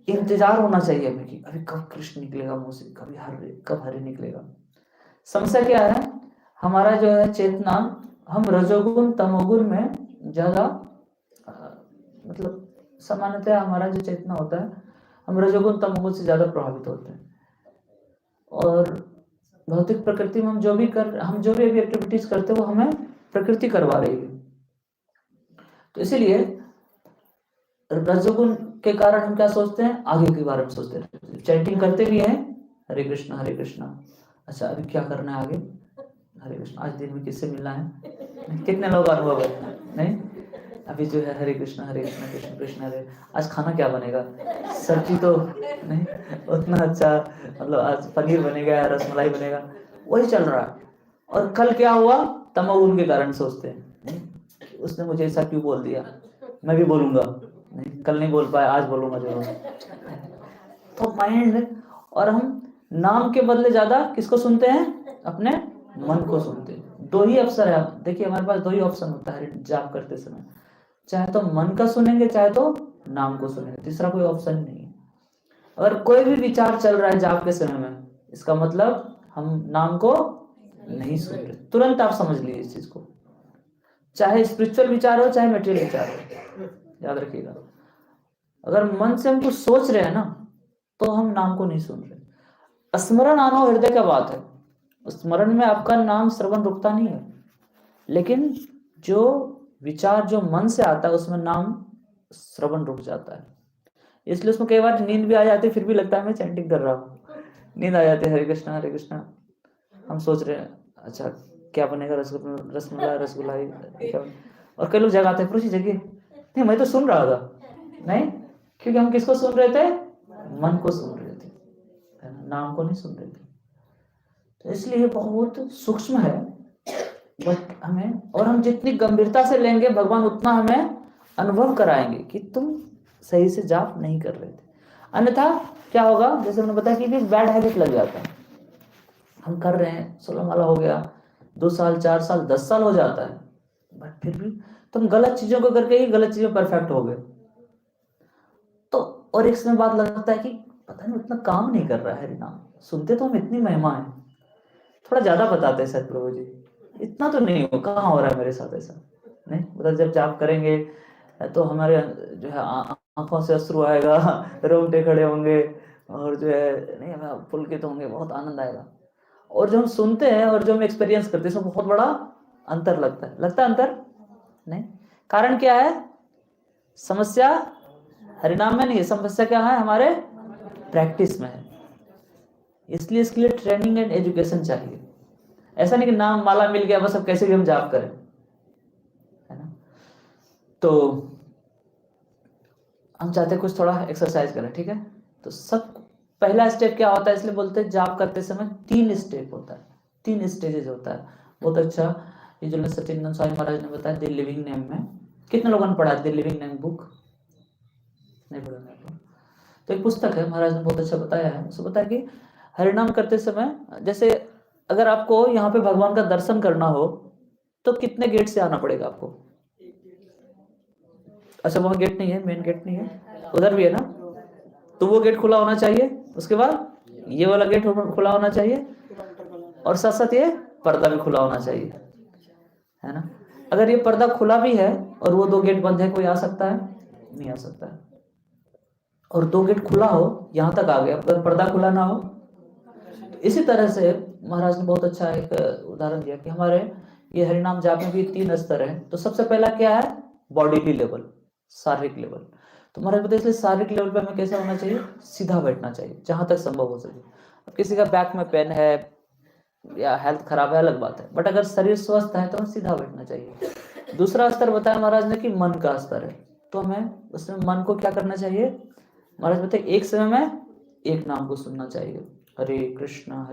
इंतजार होना चाहिए हमें कि अभी कब कृष्ण निकलेगा मुंह से, कभी हरे, कब हरे निकलेगा। समस्या क्या है, हमारा जो है चेतना, हम रजोगुण तमोगुण में ज्यादा, मतलब सामान्यतः हमारा जो चेतना होता है, हम रजोगुण तमोगुण से ज्यादा प्रभावित होते हैं। और भौतिक प्रकृति में हम जो भी अभी एक्टिविटीज करते हैं वो हमें प्रकृति करवा रही है। तो इसीलिए रजोगुण के कारण हम क्या सोचते हैं, आगे के बारे में सोचते हैं। चैंटिंग करते भी हैं हरे कृष्णा, अच्छा अभी क्या करना है आगे, हरे कृष्ण, आज दिन में किससे मिलना है, कितने लोग अनुभव है। नहीं, अभी जो है हरे कृष्ण कृष्ण कृष्ण हरे, आज खाना क्या बनेगा, सब्जी तो नहीं उतना अच्छा, मतलब आज पनीर बनेगा, रसमलाई बनेगा, वही चल रहा है। और कल क्या हुआ, तमोगुण के कारण सोचते हैं, नहीं उसने मुझे ऐसा क्यों बोल दिया, मैं भी बोलूंगा, नहीं कल नहीं बोल पाया, आज बोलूंगा जरूर। तो माइंड, और हम नाम के बदले ज्यादा किसको सुनते हैं, अपने मन को सुनते हैं। 2 ही अवसर है, देखिए हमारे पास 2 ही ऑप्शन होता है जाप करते समय, चाहे तो मन का सुनेंगे, चाहे तो नाम को सुनेंगे, तीसरा कोई ऑप्शन नहीं है। अगर कोई भी विचार चल रहा है जाप के समय में, इसका मतलब हम नाम को नहीं सुन रहे। तुरंत आप समझ लीजिए इस चीज को, चाहे स्पिरिचुअल विचार हो, चाहे मेटेरियल विचार हो, याद रखिएगा। अगर मन से हम कुछ सोच रहे हैं ना, तो हम नाम को नहीं सुन रहे। स्मरण आना हृदय का बात है, स्मरण में आपका नाम श्रवण रुकता नहीं है, लेकिन जो विचार जो मन से आता है उसमें नाम श्रवण रुक जाता है। इसलिए उसमें कई बार नींद भी आ जाती है, फिर भी लगता है मैं चैंटिंग कर रहा हूँ, नींद आ जाती है, हरे कृष्णा। हम सोच रहे हैं अच्छा क्या बनेगा, रसमलाई, और कई लोग जगाते हैं, पूरी जगह नहीं, मैं तो सुन रहा था, नहीं, क्योंकि हम किसको सुन रहे थे, मन को सुन रहे थे, नाम को नहीं सुन रहे थे। तो इसलिए बहुत सूक्ष्म है, बट हमें, और हम जितनी गंभीरता से लेंगे भगवान उतना हमें अनुभव कराएंगे कि तुम सही से जाप नहीं कर रहे थे। अन्यथा क्या होगा, जैसे मैंने बताया कि बैड हैबिट लग जाता है, हम कर रहे हैं, 16 माला हो गया, 2 साल 4 साल 10 साल हो जाता है, बट फिर भी तुम गलत चीजों को करके ही गलत चीजों परफेक्ट हो गए। तो और एक समय बात लगता है कि पता नहीं उतना काम नहीं कर रहा है नाम, सुनते तो हम इतनी महिमा है, थोड़ा ज्यादा बताते हैं शायद प्रभु जी, इतना तो नहीं हो, कहाँ हो रहा है मेरे साथ ऐसा, नहीं मतलब जब जाप करेंगे तो हमारे जो है आंखों से अश्रु आएगा, रोंगटे खड़े होंगे, और जो है नहीं हमें पुलकित होंगे, बहुत आनंद आएगा। और जो हम सुनते हैं और जो हम एक्सपीरियंस करते हैं, इसमें बहुत बड़ा अंतर लगता है अंतर नहीं। कारण क्या है, समस्या हरिनाम में नहीं है, समस्या क्या है, हमारे प्रैक्टिस में है। इसलिए इसके लिए ट्रेनिंग एंड एजुकेशन चाहिए। ऐसा नहीं कि नाम माला मिल गया बस अब कैसे भी हम जाप करें, है ना। तो हम चाहते हैं कुछ थोड़ा एक्सरसाइज करें, ठीक है। तो सब पहला स्टेप क्या होता है, इसलिए बोलते हैं जाप करते समय 3 स्टेप होता है, 3 स्टेजेस होता है। बहुत अच्छा, ये जो सचिन स्वामी महाराज ने बताया द लिविंग नेम में, कितने लोगों ने पढ़ा द लिविंग नेम बुक, नहीं पढ़ा नहीं। तो एक पुस्तक है, महाराज ने बहुत अच्छा बताया है, उसमें बताया कि हरिनाम करते समय, जैसे अगर आपको यहाँ पे भगवान का दर्शन करना हो तो कितने गेट से आना पड़ेगा आपको, अच्छा वहां गेट नहीं है, मेन गेट नहीं है, उधर भी है ना, तो वो गेट खुला होना चाहिए, उसके बाद ये वाला गेट खुला होना चाहिए, और साथ साथ ये पर्दा भी खुला होना चाहिए, है ना। अगर ये पर्दा खुला भी है और वो 2 गेट बंद है, कोई आ सकता है, नहीं आ सकता है। और 2 गेट खुला हो, यहाँ तक आ गया, अगर पर्दा खुला ना हो। इसी तरह से महाराज ने बहुत अच्छा एक उदाहरण दिया कि हमारे ये हरिनाम जाप में भी 3 स्तर है। तो सबसे पहला क्या है, बॉडीली लेवल, शारीरिक लेवल। तो महाराज बताइए इसलिए शारीरिक लेवल पे हमें कैसा होना चाहिए, सीधा बैठना चाहिए जहां तक संभव हो सके। अब किसी का बैक में पेन है या हेल्थ खराब है अलग बात है, बट अगर शरीर स्वस्थ है तो हमें सीधा बैठना चाहिए। दूसरा स्तर बताया महाराज ने कि मन का स्तर है, तो हमें उसमें मन को क्या करना चाहिए, महाराज बताए एक समय में एक नाम को सुनना चाहिए, हरे कृष्णा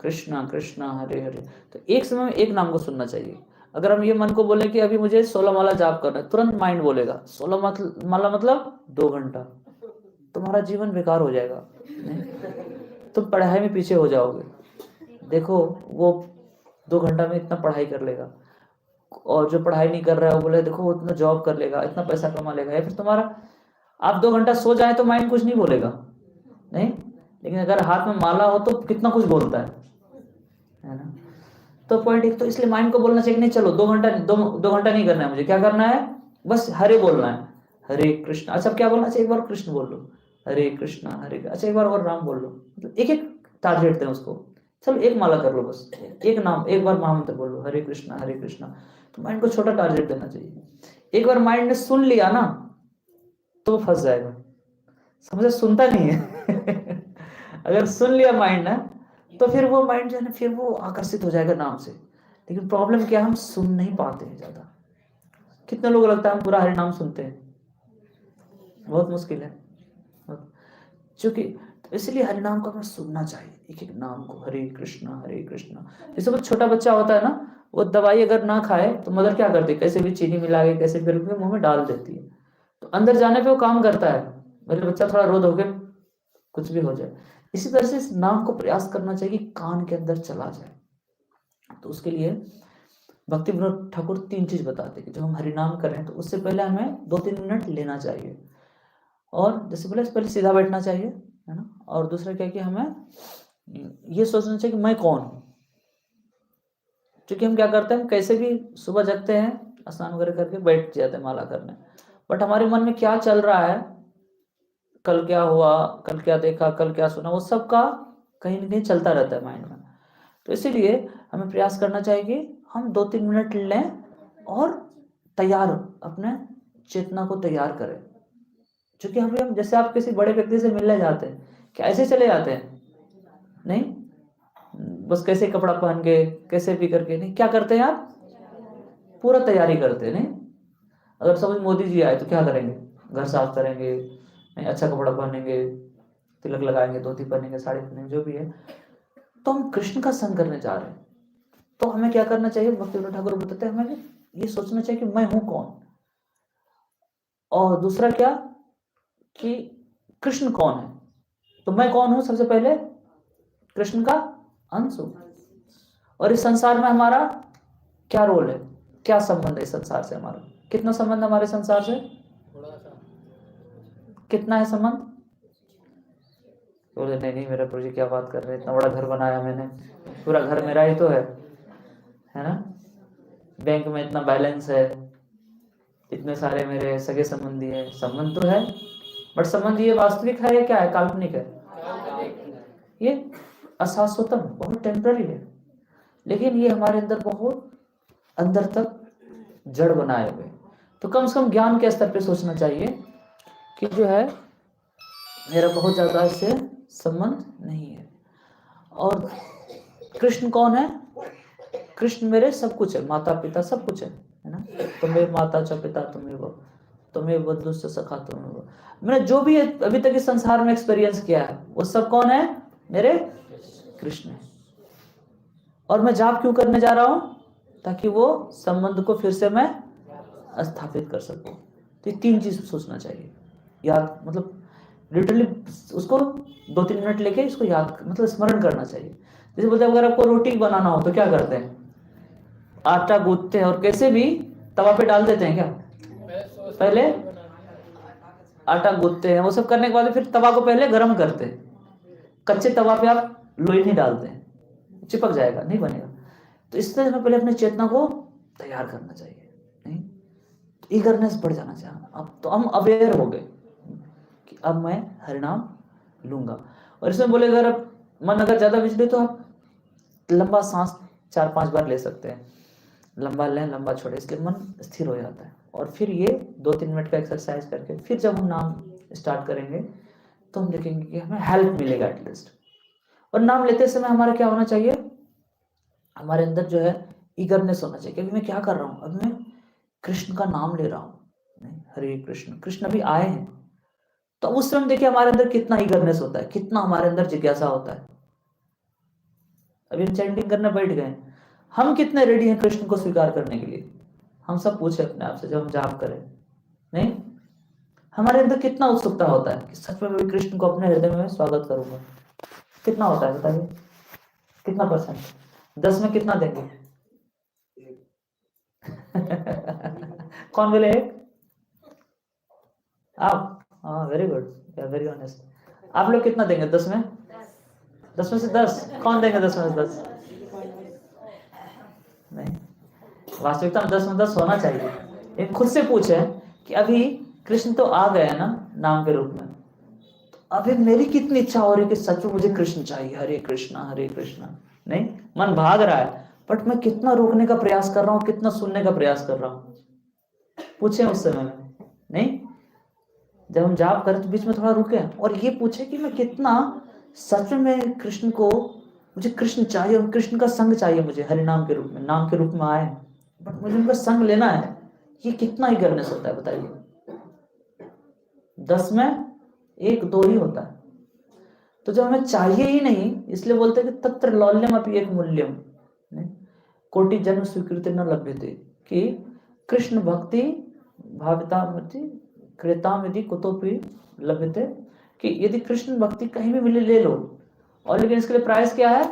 कृष्णा कृष्णा हरे हरे। तो एक समय में एक नाम को सुनना चाहिए। अगर हम ये मन को बोले कि अभी मुझे 16 माला जाप करना है, तुरंत माइंड बोलेगा 16 माला मतलब 2 घंटा, तुम्हारा जीवन बेकार हो जाएगा, नहीं? तुम पढ़ाई में पीछे हो जाओगे। देखो वो 2 घंटा में इतना पढ़ाई कर लेगा, और जो पढ़ाई नहीं कर रहा है वो बोले देखो वो इतना जॉब कर लेगा, इतना पैसा कमा लेगा। या फिर तुम्हारा आप 2 घंटा सो जाए तो माइंड कुछ नहीं बोलेगा, नहीं? लेकिन अगर हाथ में माला हो तो कितना कुछ बोलता है ना? तो पॉइंट एक तो इसलिए माइंड को बोलना चाहिए नहीं चलो 2 घंटा नहीं करना है, मुझे क्या करना है, बस हरे बोलना है, हरे कृष्ण। अच्छा क्या बोलना चाहिए, एक बार कृष्ण बोल लो, हरे कृष्णा हरे, अच्छा एक बार और राम बोल लो, मतलब एक एक टारगेट दें उसको। चलो एक माला कर लो, बस एक नाम, एक बार महामंत्र बोल लो, हरे कृष्णा। तो माइंड को छोटा टारगेट देना चाहिए। एक बार माइंड ने सुन लिया ना तो फंस जाएगा, समझे, सुनता नहीं है अगर सुन लिया माइंड ना तो फिर वो माइंड जो है ना फिर वो आकर्षित हो जाएगा नाम से। लेकिन प्रॉब्लम क्या है, हम सुन नहीं पाते हैं ज्यादा। कितने लोग लगता है हम पूरा हरि नाम सुनते हैं, बहुत मुश्किल है। क्योंकि तो इसलिए हरि नाम को हमें सुनना चाहिए, एक एक नाम को, हरे कृष्णा हरे कृष्णा। जैसे वो छोटा बच्चा होता है ना, वो दवाई अगर ना खाए तो मदर क्या करती है, कैसे भी चीनी मिला के कैसे भी करके मुंह में डाल देती है, तो अंदर जाने पे वो काम करता है, मेरे बच्चा थोड़ा रो दोगे कुछ भी हो जाए। इसी तरह से इस नाम को प्रयास करना चाहिए कि कान के अंदर चला जाए। तो उसके लिए भक्ति विनोद ठाकुर 3 चीज बताते हैं कि जब हम हरिनाम करें तो उससे पहले हमें 2-3 मिनट लेना चाहिए, और जैसे पहले सीधा बैठना चाहिए, है ना? और दूसरा क्या कि हमें ये सोचना चाहिए कि मैं कौन हूँ। क्योंकि हम क्या करते हैं, हम कैसे भी सुबह जगते हैं, स्नान वगैरह करके बैठ जाते हैं माला करने, बट हमारे मन में क्या चल रहा है, कल क्या हुआ, कल क्या देखा, कल क्या सुना, वो सब का कहीं ना कहीं चलता रहता है माइंड में। तो इसीलिए हमें प्रयास करना चाहिए कि हम 2-3 मिनट लें और तैयार अपने चेतना को तैयार करें। क्योंकि हम जैसे आप किसी बड़े व्यक्ति से मिलने जाते हैं, क्या ऐसे चले जाते हैं? नहीं, बस कैसे कपड़ा पहन के कैसे भी करके नहीं, क्या करते हैं आप, पूरा तैयारी करते हैं, नहीं? अगर समझ मोदी जी आए तो क्या करेंगे, घर साफ करेंगे, नहीं अच्छा कपड़ा पहनेंगे, तिलक लगाएंगे, धोती पहनेंगे, साड़ी पहनेंगे, जो भी है। तो हम कृष्ण का संग करने जा रहे हैं, तो हमें क्या करना चाहिए, भक्ति विनोद ठाकुर बताते हैं हमें ये सोचना चाहिए कि मैं हूं कौन, और दूसरा क्या कि कृष्ण कौन है। तो मैं कौन हूं, सबसे पहले कृष्ण का अंश हूं, और इस संसार में हमारा क्या रोल है, क्या संबंध है इस संसार से, हमारा कितना संबंध है हमारे संसार से, कितना है संबंध? बोले नहीं मेरा प्रभु जी क्या बात कर रहे हैं, इतना बड़ा घर बनाया मैंने, पूरा घर मेरा ही तो है ना? बैंक में इतना बैलेंस है, इतने सारे मेरे सगे संबंधी है, संबंध तो है, बट संबंध ये वास्तविक है या क्या है, काल्पनिक है? ये अशाश्वतम, बहुत टेम्पररी है, लेकिन ये हमारे अंदर बहुत अंदर तक जड़ बनाए हुए। तो कम से कम ज्ञान के स्तर पे सोचना चाहिए कि जो है मेरा बहुत ज्यादा इससे संबंध नहीं है। और कृष्ण कौन है, कृष्ण मेरे सब कुछ है, माता पिता सब कुछ है ना? तुम्हें माता च पिता तुम्हें बंधुश्च सखा तुम्हें, मैंने जो भी अभी तक इस संसार में एक्सपीरियंस किया है वो सब कौन है, मेरे कृष्ण है। और मैं जाप क्यों करने जा रहा हूं, ताकि वो संबंध को फिर से मैं स्थापित कर सकूं। तो ये 3 चीज सोचना चाहिए, याद मतलब लिटरली उसको 2-3 मिनट लेके इसको याद मतलब स्मरण करना चाहिए। जैसे बोलते हैं अगर आपको रोटी बनाना हो तो क्या करते हैं, आटा गूंथते हैं और कैसे भी तवा पे डाल देते हैं, क्या पहले आटा गूंथते हैं, वो सब करने के बाद फिर तवा को पहले गर्म करते हैं। कच्चे तवा पे आप लोई नहीं डालते हैं, चिपक जाएगा, नहीं बनेगा। तो इस तरह हमें पहले अपने चेतना को तैयार करना चाहिए, नहीं ईगरनेस बढ़ जाना चाहिए। अब तो हम अवेयर हो गए, कि अब मैं हरिनाम लूंगा। और इसमें बोले अगर मन अगर ज्यादा विचलित तो आप लंबा सांस 4-5 बार ले सकते हैं, लंबा लें लंबा छोड़े, इसके मन स्थिर हो जाता है। और फिर ये 2-3 मिनट का एक्सरसाइज करके फिर जब हम नाम स्टार्ट करेंगे तो हम देखेंगे कि हमें हेल्प मिलेगा एटलीस्ट। और नाम लेते समय हमारा क्या होना चाहिए, हमारे अंदर जो है ईगरनेस होना चाहिए कि अभी मैं क्या कर रहा हूँ, अब मैं कृष्ण का नाम ले रहा हूँ, हरे कृष्ण, कृष्ण अभी आए हैं। तो उस समय देखिए हमारे अंदर कितना ईगरनेस होता है, कितना हमारे अंदर जिज्ञासा होता है। अभी हम चैंटिंग करने बैठ गए, हम कितने रेडी हैं कृष्ण को स्वीकार करने के लिए? हम सब पूछे अपने आप से जब हम जाप करें, नहीं हमारे अंदर कितना उत्सुकता होता है कि सच में मैं कृष्ण को अपने हृदय में स्वागत करूंगा? कितना होता है बताइए, कितना परसेंट? 10 में कितना देंगे? कौन बोले एक? आप? हाँ वेरी गुड, वेरी ऑनेस्ट। आप लोग कितना देंगे 10 में? 10 में से 10 कौन देंगे? 10 में से 10 नहीं, वास्तविकता में 10 में 10 होना चाहिए। एक खुद से पूछे कि अभी कृष्ण तो आ गए ना नाम के रूप में, तो अभी मेरी कितनी इच्छा हो रही है कि सच में मुझे कृष्ण चाहिए, हरे कृष्णा हरे कृष्णा। नहीं, मन भाग रहा है, बट मैं कितना रोकने का प्रयास कर रहा हूँ, कितना सुनने का प्रयास कर रहा हूँ? पूछे उस समय में? नहीं, जब हम जाप करें तो बीच में थोड़ा रुके और ये पूछे कि मैं कितना सच में कृष्ण को, मुझे कृष्ण चाहिए और कृष्ण का संग चाहिए मुझे हरि नाम के रूप में, नाम के रूप में आए बट मुझे उनका संग लेना है। ये कितना ही करने से होता है बताइए? 10 में 1-2 ही होता है। तो जब हमें चाहिए ही नहीं, इसलिए बोलते हैं कि तत्र लौल्यम अपि एक मूल्यम, कोटि जन्म स्वीकृति न लभ्यते, कि कृष्ण भक्ति भावितामति क्रेताम यदि कुतोपि लभ्यते, कि यदि कृष्ण भक्ति कहीं भी मिले ले लो, और लेकिन इसके लिए प्राइस क्या है?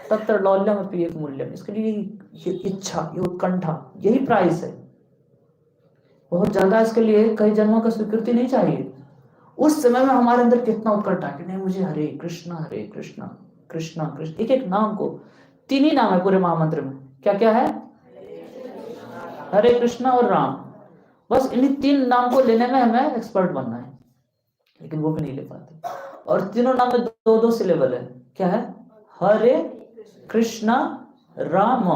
तत्र लौल्यम अपि एक मूल्यम। इसके लिए ये इच्छा, ये उत्कंठा, यही प्राइस है। बहुत ज्यादा इसके लिए कई जन्मों का स्वीकृति नहीं चाहिए। उस समय में हमारे अंदर कितना उत्कंठा कि नहीं मुझे हरे कृष्णा कृष्णा कृष्ण। एक एक नाम को, 3 ही नाम है पूरे महामंत्र में, क्या क्या है? हरे कृष्णा और राम। बस इन्हीं 3 नाम को लेने में हमें एक्सपर्ट बनना है, लेकिन वो भी नहीं ले पाते। और तीनों नाम में 2-2 सिलेबल है। क्या है? हरे कृष्णा राम।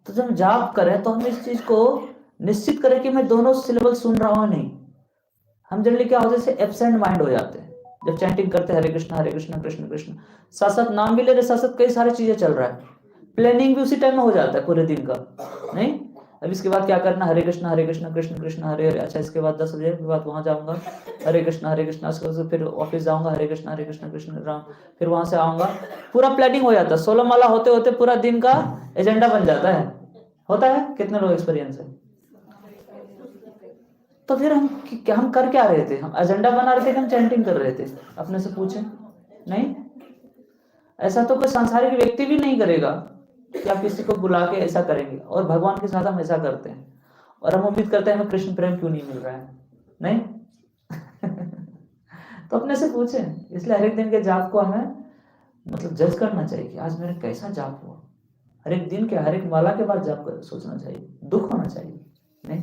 तो जब जाप करें तो हम इस चीज को निश्चित करें कि मैं दोनों सिलेबल सुन रहा हूं नहीं। हम जनरली क्या होता है, एब्सेंट माइंड हो जाते हैं जब चैंटिंग करते हैं हरे कृष्ण कृष्ण कृष्ण, साथ साथ नाम भी ले रहे, साथ साथ कई सारी चीजें चल रहा है, प्लानिंग भी उसी टाइम में हो जाता है पूरे दिन का। नहीं, अब इसके बाद क्या करना, हरे कृष्ण कृष्ण कृष्ण हरे हरे। अच्छा, इसके बाद 10 बजे के बाद वहां जाऊंगा, हरे कृष्ण, फिर ऑफिस जाऊंगा, हरे कृष्ण कृष्ण राम, फिर वहां से आऊंगा। पूरा प्लानिंग हो जाता है, 16 माला होते होते पूरा दिन का एजेंडा बन जाता है। होता है? कितने लोग एक्सपीरियंस है? तो फिर हम कर क्या रहे थे? हम एजेंडा बना रहे थे कि हम चैंटिंग कर रहे थे? अपने से पूछे। नहीं, ऐसा तो कोई सांसारिक व्यक्ति भी नहीं करेगा कि आप किसी को बुला के ऐसा करेंगे, और भगवान के साथ हम ऐसा करते हैं और हम उम्मीद करते हैं हमें कृष्ण प्रेम क्यों नहीं मिल रहा है? नहीं। तो अपने से पूछे। इसलिए हर एक दिन के जाप को हमें मतलब जज करना चाहिए कि आज मेरा कैसा जाप हुआ। हर एक दिन के, हर एक माला के बाद जाप कर सोचना चाहिए, दुख होना चाहिए नहीं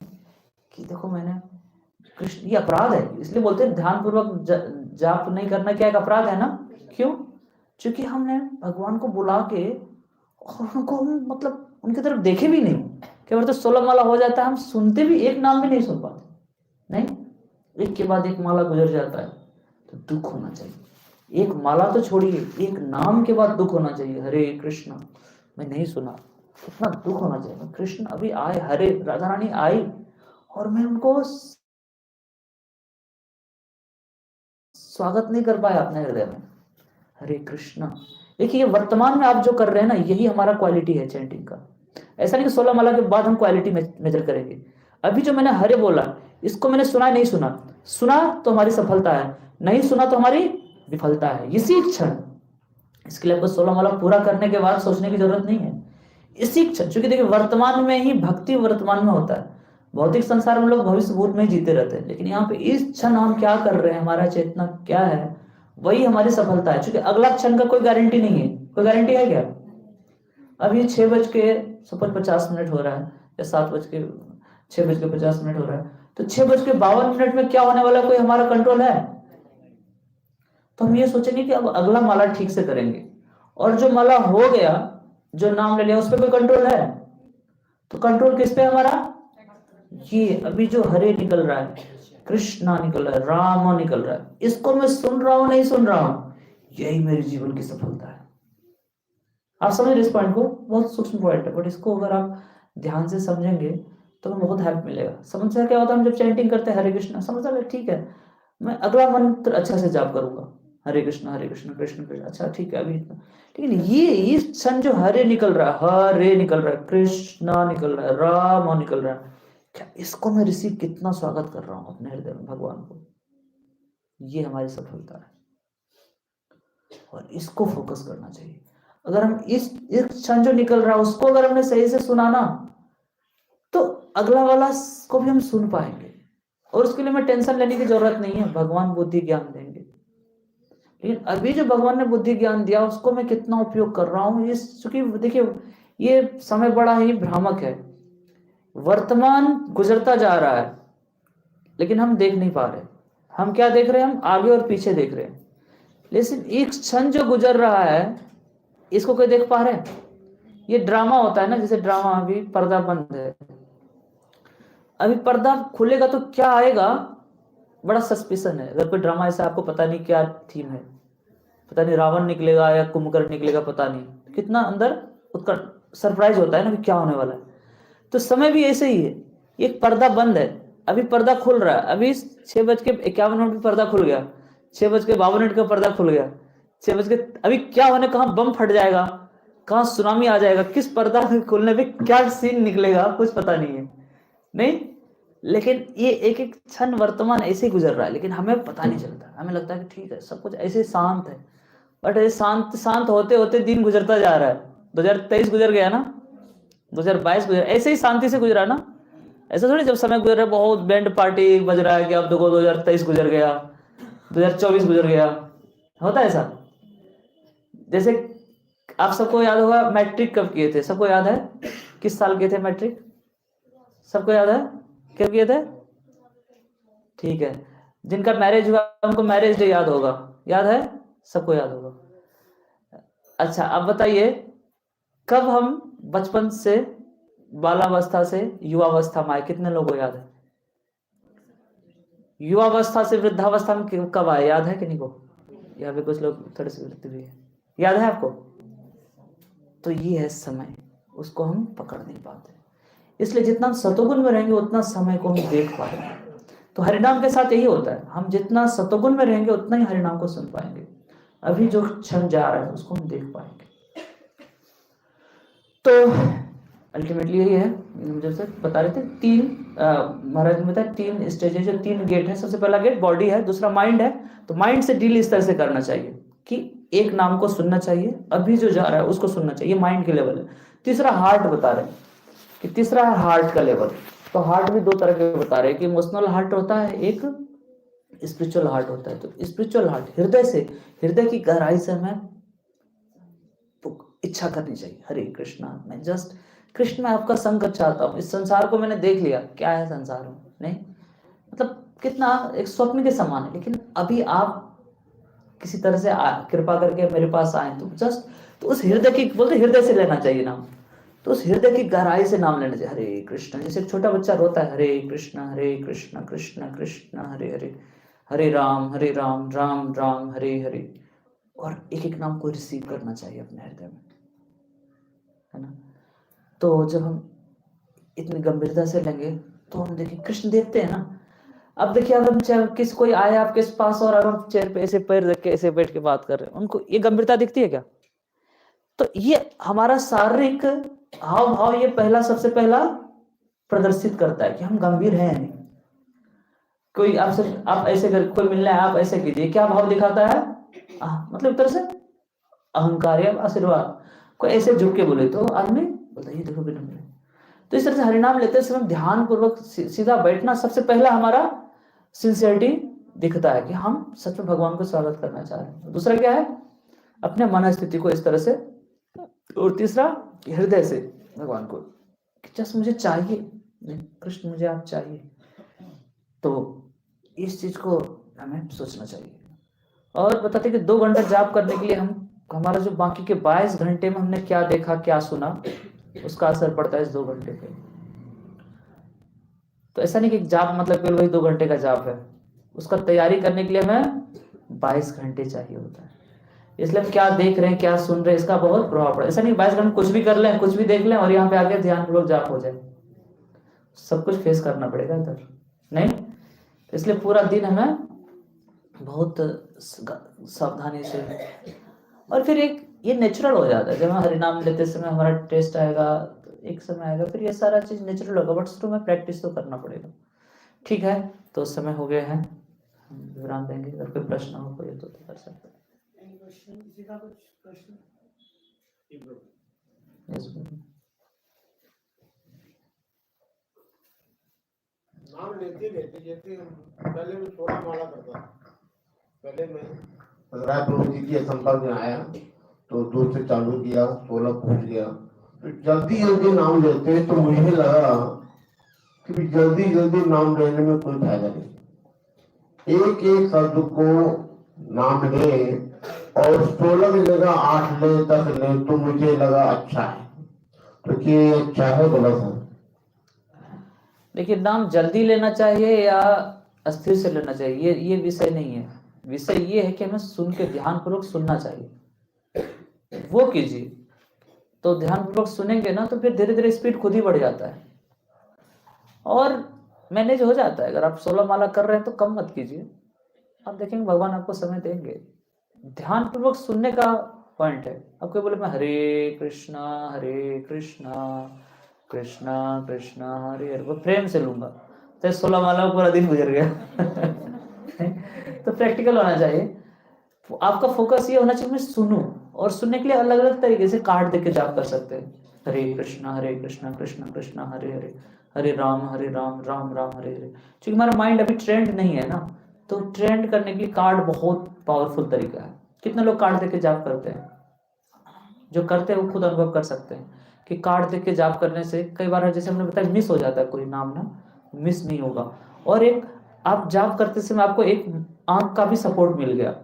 कि देखो मैंने कृष्ण, ये अपराध है। इसलिए बोलते हैं ध्यान पूर्वक जाप नहीं करना क्या एक अपराध है ना? क्यों? क्योंकि हमने भगवान को बुला के और उनको मतलब उनकी तरफ देखे भी नहीं। क्या बोलते 16 माला हो जाता है, हम सुनते भी, एक नाम भी नहीं सुन पाते। नहीं, एक के बाद एक माला गुजर जाता है तो दुख होना चाहिए। एक माला तो छोड़िए, एक नाम के बाद दुख होना चाहिए। हरे कृष्ण मैं नहीं सुना, कितना दुख होना चाहिए। कृष्ण अभी आए, हरे राधा रानी आई और मैं उनको स्वागत नहीं कर पाया अपने हृदय में। हरे कृष्णा। देखिए वर्तमान में आप जो कर रहे हैं ना, यही हमारा क्वालिटी है चैंटिंग का। ऐसा नहीं कि 16 माला के बाद हम क्वालिटी मेजर करेंगे। अभी जो मैंने हरे बोला, इसको मैंने सुना नहीं सुना, सुना तो हमारी सफलता है, नहीं सुना तो हमारी विफलता है, इसी क्षण। इसके लिए आपको 16 माला पूरा करने के बाद सोचने की जरूरत नहीं है, इसी क्षण। क्योंकि देखिए वर्तमान में ही भक्ति वर्तमान में होता है। भौतिक संसार में लोग भविष्य भूत में जीते रहते हैं, लेकिन यहाँ पे इस क्षण हम क्या कर रहे हैं, हमारा चेतना क्या है, वही हमारी सफलता है। क्योंकि अगला क्षण का कोई गारंटी नहीं है। कोई गारंटी है क्या? अभी 6:50 हो रहा है या 6:50 हो रहा है, तो 6:52 में क्या होने वाला, कोई हमारा कंट्रोल है? तो हम ये सोचेंगे कि अब अगला माला ठीक से करेंगे, और जो माला हो गया, जो नाम ले लिया, उस पर कोई कंट्रोल है? तो कंट्रोल किस पे हमारा? ये अभी जो हरे निकल रहा है, कृष्णा निकल रहा है, राम निकल रहा है, इसको मैं सुन रहा हूं नहीं सुन रहा हूं, यही मेरी जीवन की सफलता है। आप समझ रहे इस पॉइंट को? बहुत सूक्ष्म पॉइंट है, बट इसको अगर आप ध्यान से समझेंगे तो हमें बहुत हेल्प मिलेगा। समझ क्या होता है, हम जब चैंटिंग करते हैं हरे कृष्णा, समझ आ ठीक है, मैं अगला मंत्र अच्छा से जाप करूंगा, हरे कृष्णा कृष्ण कृष्ण, अच्छा ठीक है अभी इतना। लेकिन ये क्षण जो हरे निकल रहा है, हरे निकल रहा है, कृष्णा निकल रहा है, राम निकल रहा है, क्या इसको मैं रिसीव कितना स्वागत कर रहा हूं अपने हृदय में भगवान को, ये हमारी सफलता है, और इसको फोकस करना चाहिए। अगर हम इस क्षण जो निकल रहा है उसको अगर हमने सही से सुना ना, तो अगला वाला को भी हम सुन पाएंगे, और उसके लिए हमें टेंशन लेने की जरूरत नहीं है, भगवान बुद्धि ज्ञान देंगे। लेकिन अभी जो भगवान ने बुद्धि ज्ञान दिया उसको मैं कितना उपयोग कर रहा हूँ, क्योंकि देखिए ये समय बड़ा ही भ्रामक है, वर्तमान गुजरता जा रहा है लेकिन हम देख नहीं पा रहे। हम क्या देख रहे हैं? हम आगे और पीछे देख रहे हैं, लेकिन एक क्षण जो गुजर रहा है इसको कोई देख पा रहे? ये ड्रामा होता है ना, जैसे ड्रामा, अभी पर्दा बंद है, अभी पर्दा खुलेगा तो क्या आएगा, बड़ा सस्पिशन है। अगर कोई ड्रामा ऐसा आपको पता नहीं क्या थीम है, पता नहीं रावण निकलेगा या कुंभकर्ण निकलेगा, पता नहीं, कितना अंदर उसका सरप्राइज होता है ना कि क्या होने वाला है। तो समय भी ऐसे ही है, एक पर्दा बंद है, अभी पर्दा खुल रहा है, अभी 6:51 पे पर्दा खुल गया, 6:52 का पर्दा खुल गया, 6 अभी क्या होने, कहाँ बम फट जाएगा, कहाँ सुनामी आ जाएगा, किस पर्दा खुलने पे क्या सीन निकलेगा, कुछ पता नहीं है, नहीं। लेकिन ये एक एक क्षण वर्तमान ऐसे ही गुजर रहा है, लेकिन हमें पता नहीं चलता, हमें लगता है कि ठीक है सब कुछ ऐसे शांत है, बट ऐसे शांत शांत होते होते दिन गुजरता जा रहा है। 2023 गुजर गया ना, 2022 गुजर, ऐसे ही शांति से गुजरा ना, ऐसा थोड़ी जब समय गुजर रहा है बहुत बैंड पार्टी बज रहा है कि अब देखो 2023 गुजर गया, 2024 गुजर गया, होता है ऐसा। जैसे आप सबको याद होगा मैट्रिक कब किए थे, सबको याद है? किस साल किए थे मैट्रिक? सबको याद है कब किए थे? ठीक है, जिनका मैरिज हुआ उनको मैरिज डे याद होगा, याद है? सबको याद होगा। अच्छा अब बताइए, कब हम बचपन से बालावस्था से युवावस्था में आए, कितने लोगों को याद है? युवावस्था से वृद्धावस्था में कब आए, याद है कि नहीं को? यहाँ पे कुछ लोग थोड़े से भी है, याद है आपको? तो ये है समय, उसको हम पकड़ नहीं पाते, इसलिए जितना सतोगुण में रहेंगे उतना समय को हम देख पाएंगे। तो हरिनाम के साथ यही होता है, हम जितना सतोगुण में रहेंगे उतना ही हरिनाम को सुन पाएंगे, अभी जो क्षण जा रहा है उसको हम देख पाएंगे। तो अल्टीमेटली यही है, जैसे बता रहे थे तीन महाराज ने बताया तीन स्टेजेस है, तीन गेट है। सबसे पहला गेट बॉडी है, दूसरा माइंड है, तो माइंड से डील इस तरह से करना चाहिए कि एक नाम को सुनना चाहिए, अभी जो जा रहा है उसको सुनना चाहिए, माइंड के लेवल है। तीसरा हार्ट बता रहे कि तीसरा है हार्ट का लेवल। तो हार्ट भी दो तरह के बता रहे हैं कि इमोशनल हार्ट होता है, एक स्पिरिचुअल हार्ट होता है। तो स्पिरिचुअल हार्ट हृदय से, हृदय की गहराई से हमें इच्छा करनी चाहिए, हरे कृष्णा, मैं जस्ट कृष्ण में आपका संग चाहता हूँ, इस संसार को मैंने देख लिया, क्या है संसार में, नहीं मतलब कितना एक स्वप्न के समान है, लेकिन अभी आप किसी तरह से कृपा करके मेरे पास आए तो जस्ट, तो उस हृदय की, बोलते हृदय से लेना चाहिए नाम, तो उस हृदय की गहराई से नाम लेना चाहिए, हरे कृष्ण। जैसे एक छोटा बच्चा रोता है, हरे कृष्ण कृष्ण कृष्ण हरे हरे, हरे राम राम राम हरे हरे, और एक एक नाम को रिसीव करना चाहिए अपने हृदय में, है ना। तो जब हम इतनी गंभीरता से लेंगे तो हम देखिए कृष्ण देखते हैं ना। अब देखिए अगर हम किस कोई आए आपके पास और अगर हम चेयर पे ऐसे पैर रख के ऐसे बैठ के बात कर रहे हैं, उनको ये गंभीरता दिखती है क्या? तो ये हमारा शारीरिक हाव भाव ये पहला, सबसे पहला प्रदर्शित करता है कि हम गंभीर हैं नहीं। कोई आपसे, आप ऐसे कर, कोई मिलना है आप ऐसे कीजिए, क्या भाव दिखाता है? मतलब एक तरह से अहंकार या आशीर्वाद। कोई ऐसे झुक के बोले तो आदमी बोलता है देखो बिना। तो इस तरह से हरिनाम लेते समय ध्यान पूर्वक सीधा बैठना, सबसे पहला हमारा सिंसियरिटी दिखता है कि हम सच में भगवान को स्वागत करना चाह रहे हैं। दूसरा क्या है? अपने मन स्थिति को इस तरह से, और तीसरा हृदय से भगवान को, जस्ट मुझे चाहिए, कृष्ण मुझे आप चाहिए, तो इस चीज को हमें सोचना चाहिए। और बताते कि 2 घंटा जाप करने के लिए हमारा जो बाकी के 22 घंटे में हमने क्या देखा क्या सुना, उसका असर पड़ता है इस 2 घंटे पे। तो ऐसा नहीं कि जाप मतलब केवल वही 2 घंटे का जाप है, उसका तैयारी करने के लिए हमें 22 घंटे चाहिए होता है। इसलिए हम क्या देख रहे हैं क्या सुन रहे हैं इसका बहुत प्रभाव पड़ा। ऐसा नहीं 22 घंटे कुछ भी कर लें कुछ भी देख लें और यहाँ पे आके ध्यान पूर्वक जाप हो जाए, सब कुछ फेस करना पड़ेगा इधर, नहीं। इसलिए पूरा दिन हमें बहुत सावधानी से, और फिर एक ये नेचुरल हो जाता है जब हम हरिनाम लेते समय हमारा टेस्ट आएगा, तो एक समय आएगा फिर ये सारा चीज नेचुरल होगा, बट शुरू में प्रैक्टिस तो करना पड़ेगा। ठीक है, तो समय हो गया है, हम विराम देंगे। अगर कोई प्रश्न हो कोई तो कर सकते हैं। नाम लेते जैसे पहले मैं 16 माला करता था। पहले मैं रायपुर जी के संपर्क में आया तो 2 से चालू किया, 16 पहुंच गया। तो जल्दी जल्दी नाम लेते तो मुझे लगा कि जल्दी जल्दी नाम लेने में कोई फायदा नहीं। एक एक शब्द को नाम ले और 16 की जगह 8 ले 10 ले तो मुझे लगा अच्छा है। तो ये अच्छा है गलत है? देखिए, नाम जल्दी लेना चाहिए या अस्थिर से लेना चाहिए, ये विषय नहीं है। विषय ये है कि हमें सुन के ध्यान पूर्वक सुनना चाहिए, वो कीजिए। तो ध्यान पूर्वक सुनेंगे ना तो फिर धीरे धीरे स्पीड खुद ही बढ़ जाता है और मैनेज हो जाता है। अगर आप 16 माला कर रहे हैं तो कम मत कीजिए, आप देखेंगे भगवान आपको समय देंगे। ध्यान पूर्वक सुनने का पॉइंट है। आपको बोले मैं हरे कृष्णा कृष्णा कृष्णा हरे हरे, वो प्रेम से लूंगा तो 16 माला में पूरा दिन गुजर गया। तो प्रैक्टिकल होना चाहिए, आपका फोकस ये होना चाहिए मैं सुनूं। और सुनने के लिए अलग अलग तरीके से कार्ड देके जाप कर सकते हैं। हरे कृष्णा कृष्णा कृष्णा हरे हरे, हरे राम राम राम हरे हरे। क्योंकि हमारा माइंड अभी ट्रेंड नहीं है ना, तो ट्रेंड करने के लिए कार्ड बहुत पावरफुल तरीका है। कितने लोग कार्ड देके जाप करते हैं? जो करते हैं वो खुद अनुभव कर सकते हैं कि कार्ड देके जाप करने से कई बार जैसे हमने बताया मिस हो जाता है कोई नाम ना, मिस नहीं होगा। और एक आप जाप करते समय आपको एक आंख का भी सपोर्ट मिल गया,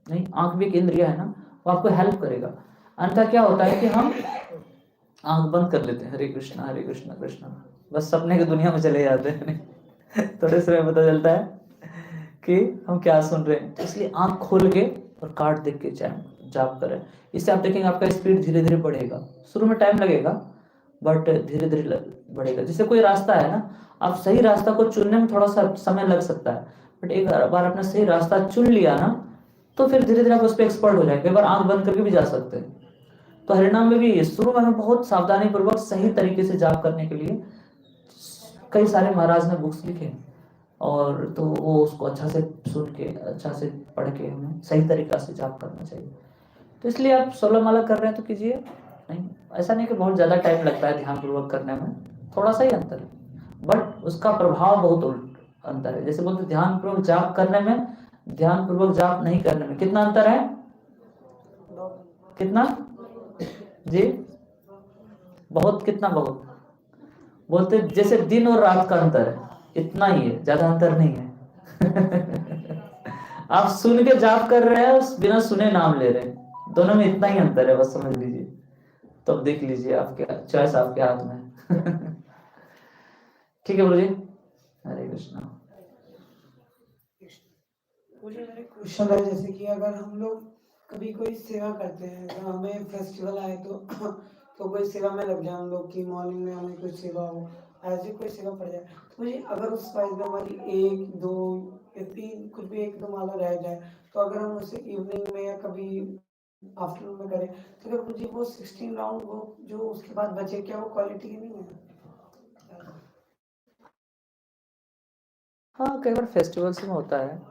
नहीं, आंख भी एक इंद्रिय है ना, वो आपको हेल्प करेगा। अन्यथा क्या होता है कि हम आंख बंद कर लेते हैं, हरे कृष्णा कृष्णा, बस सपने की दुनिया में चले जाते हैं। थोड़े समय पता चलता है कि हम क्या सुन रहे हैं। तो इसलिए आंख खोल के और कार्ड देख के जाप करें। इससे आप देखेंगे आपका स्पीड धीरे धीरे बढ़ेगा। शुरू में टाइम लगेगा बट धीरे धीरे बढ़ेगा। जैसे कोई रास्ता है ना, आप सही रास्ता को चुनने में थोड़ा सा समय लग सकता है, बट एक बार आपने सही रास्ता चुन लिया ना तो फिर धीरे धीरे आप उस पर एक्सपर्ट हो जाएंगे। एक बार आंख बंद करके भी जा सकते हैं। तो हरिनाम में भी शुरू में हमें बहुत सावधानी पूर्वक सही तरीके से जाप करने के लिए कई सारे महाराज ने बुक्स लिखे, और तो वो उसको अच्छा से सुन के अच्छा से पढ़ के हमें सही तरीका से जाप करना चाहिए। तो इसलिए आप 16 माला कर रहे हैं तो कीजिए, नहीं ऐसा नहीं कि बहुत ज़्यादा टाइम लगता है ध्यान पूर्वक करने में, थोड़ा सा ही अंतर है, बट उसका प्रभाव बहुत अंतर है। जैसे बोलते ध्यान पूर्वक जाप करने में, ध्यान पूर्वक जाप नहीं करने में कितना अंतर है? कितना जी? बहुत, कितना बहुत? बोलते जैसे दिन और रात का अंतर है, इतना ही है, ज्यादा अंतर नहीं है। आप सुन के जाप कर रहे हैं, बिना सुने नाम ले रहे हैं, दोनों में इतना ही अंतर है, बस समझ लीजिए। तो अब देख लीजिए, आपके चॉइस आपके हाथ में। ठीक है बोलिए, हरे कृष्णा। मुझे मेरे क्वेश्चन है, जैसे कि अगर हम लोग कभी कोई सेवा करते हैं, तो हमें फेस्टिवल आए तो कोई सेवा में लग जाए हम लोग की, मॉर्निंग में हमें कोई सेवा हो, ऐसी कोई सेवा पड़ जाए, तो मुझे अगर उस वाइज में हमारी 1 2 या 3 कुछ भी 1 2 माला रह जाए, तो अगर हम उसे इवनिंग में या कभी आफ्टरनून में करें, तो अगर मुझे वो 16 राउंड वो जो उसके बाद बचे, क्या वो क्वालिटी की नहीं है? हाँ, कई बार फेस्टिवल्स में होता है,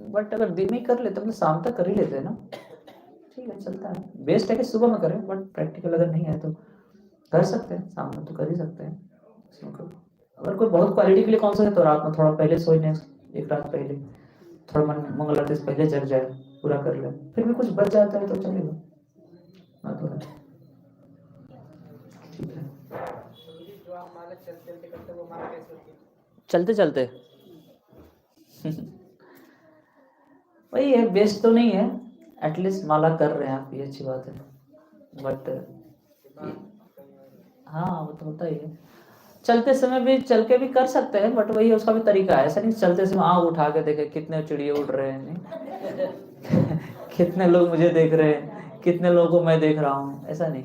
बट अगर दिन में कर लेते हैं, शाम तक कर ही लेते हैं ना, ठीक है, चलता है। बेस्ट है कि सुबह में करें, बट प्रैक्टिकल अगर नहीं है तो कर सकते हैं, शाम में तो कर ही सकते हैं। अगर कोई बहुत क्वालिटी के लिए कौन सा है तो रात में थोड़ा पहले सोने, एक रात पहले थोड़ा मन मंगल आरती से पहले जग जाए, पूरा कर ले, फिर भी कुछ बच जाता है तो चलेगा, ना तो है। ठीक है, जो आप माला चलते करते वो माला कैसे होती है? चलते चलते वही है, बेस्ट तो नहीं है, एटलीस्ट माला कर रहे हैं आप, ये अच्छी बात है। बट हाँ वो तो होता ही है, चलते समय भी चल के भी कर सकते हैं, बट वही उसका भी तरीका है। ऐसा नहीं चलते समय आँख उठा के देखे कितने चिड़िया उड़ रहे हैं, नहीं कितने लोग मुझे देख रहे हैं, कितने लोगों को मैं देख रहा हूँ, ऐसा नहीं।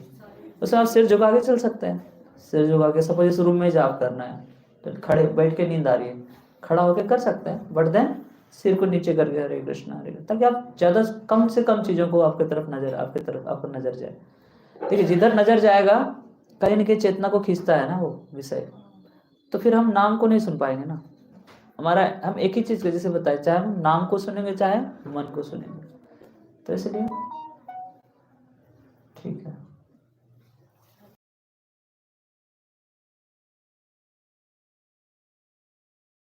उसमें आप सिर झुका के चल सकते हैं, सिर झुका के। सपोज इस रूम में जाप करना है तो खड़े बैठ के नींद आ रही है, खड़ा होकर कर सकते हैं, बट देन सिर को नीचे करके हरे कृष्णा हरे कृष्णा, ताकि आप ज़्यादा कम से कम चीज़ों को आपकी तरफ नजर, आपको नजर जाए। देखिए जिधर नजर जाएगा कहीं न कहीं चेतना को खींचता है ना वो विषय, तो फिर हम नाम को नहीं सुन पाएंगे ना। हमारा हम एक ही चीज़ को जैसे बताए, चाहे हम नाम को सुनेंगे चाहे मन को सुनेंगे, तो इसलिए ठीक है।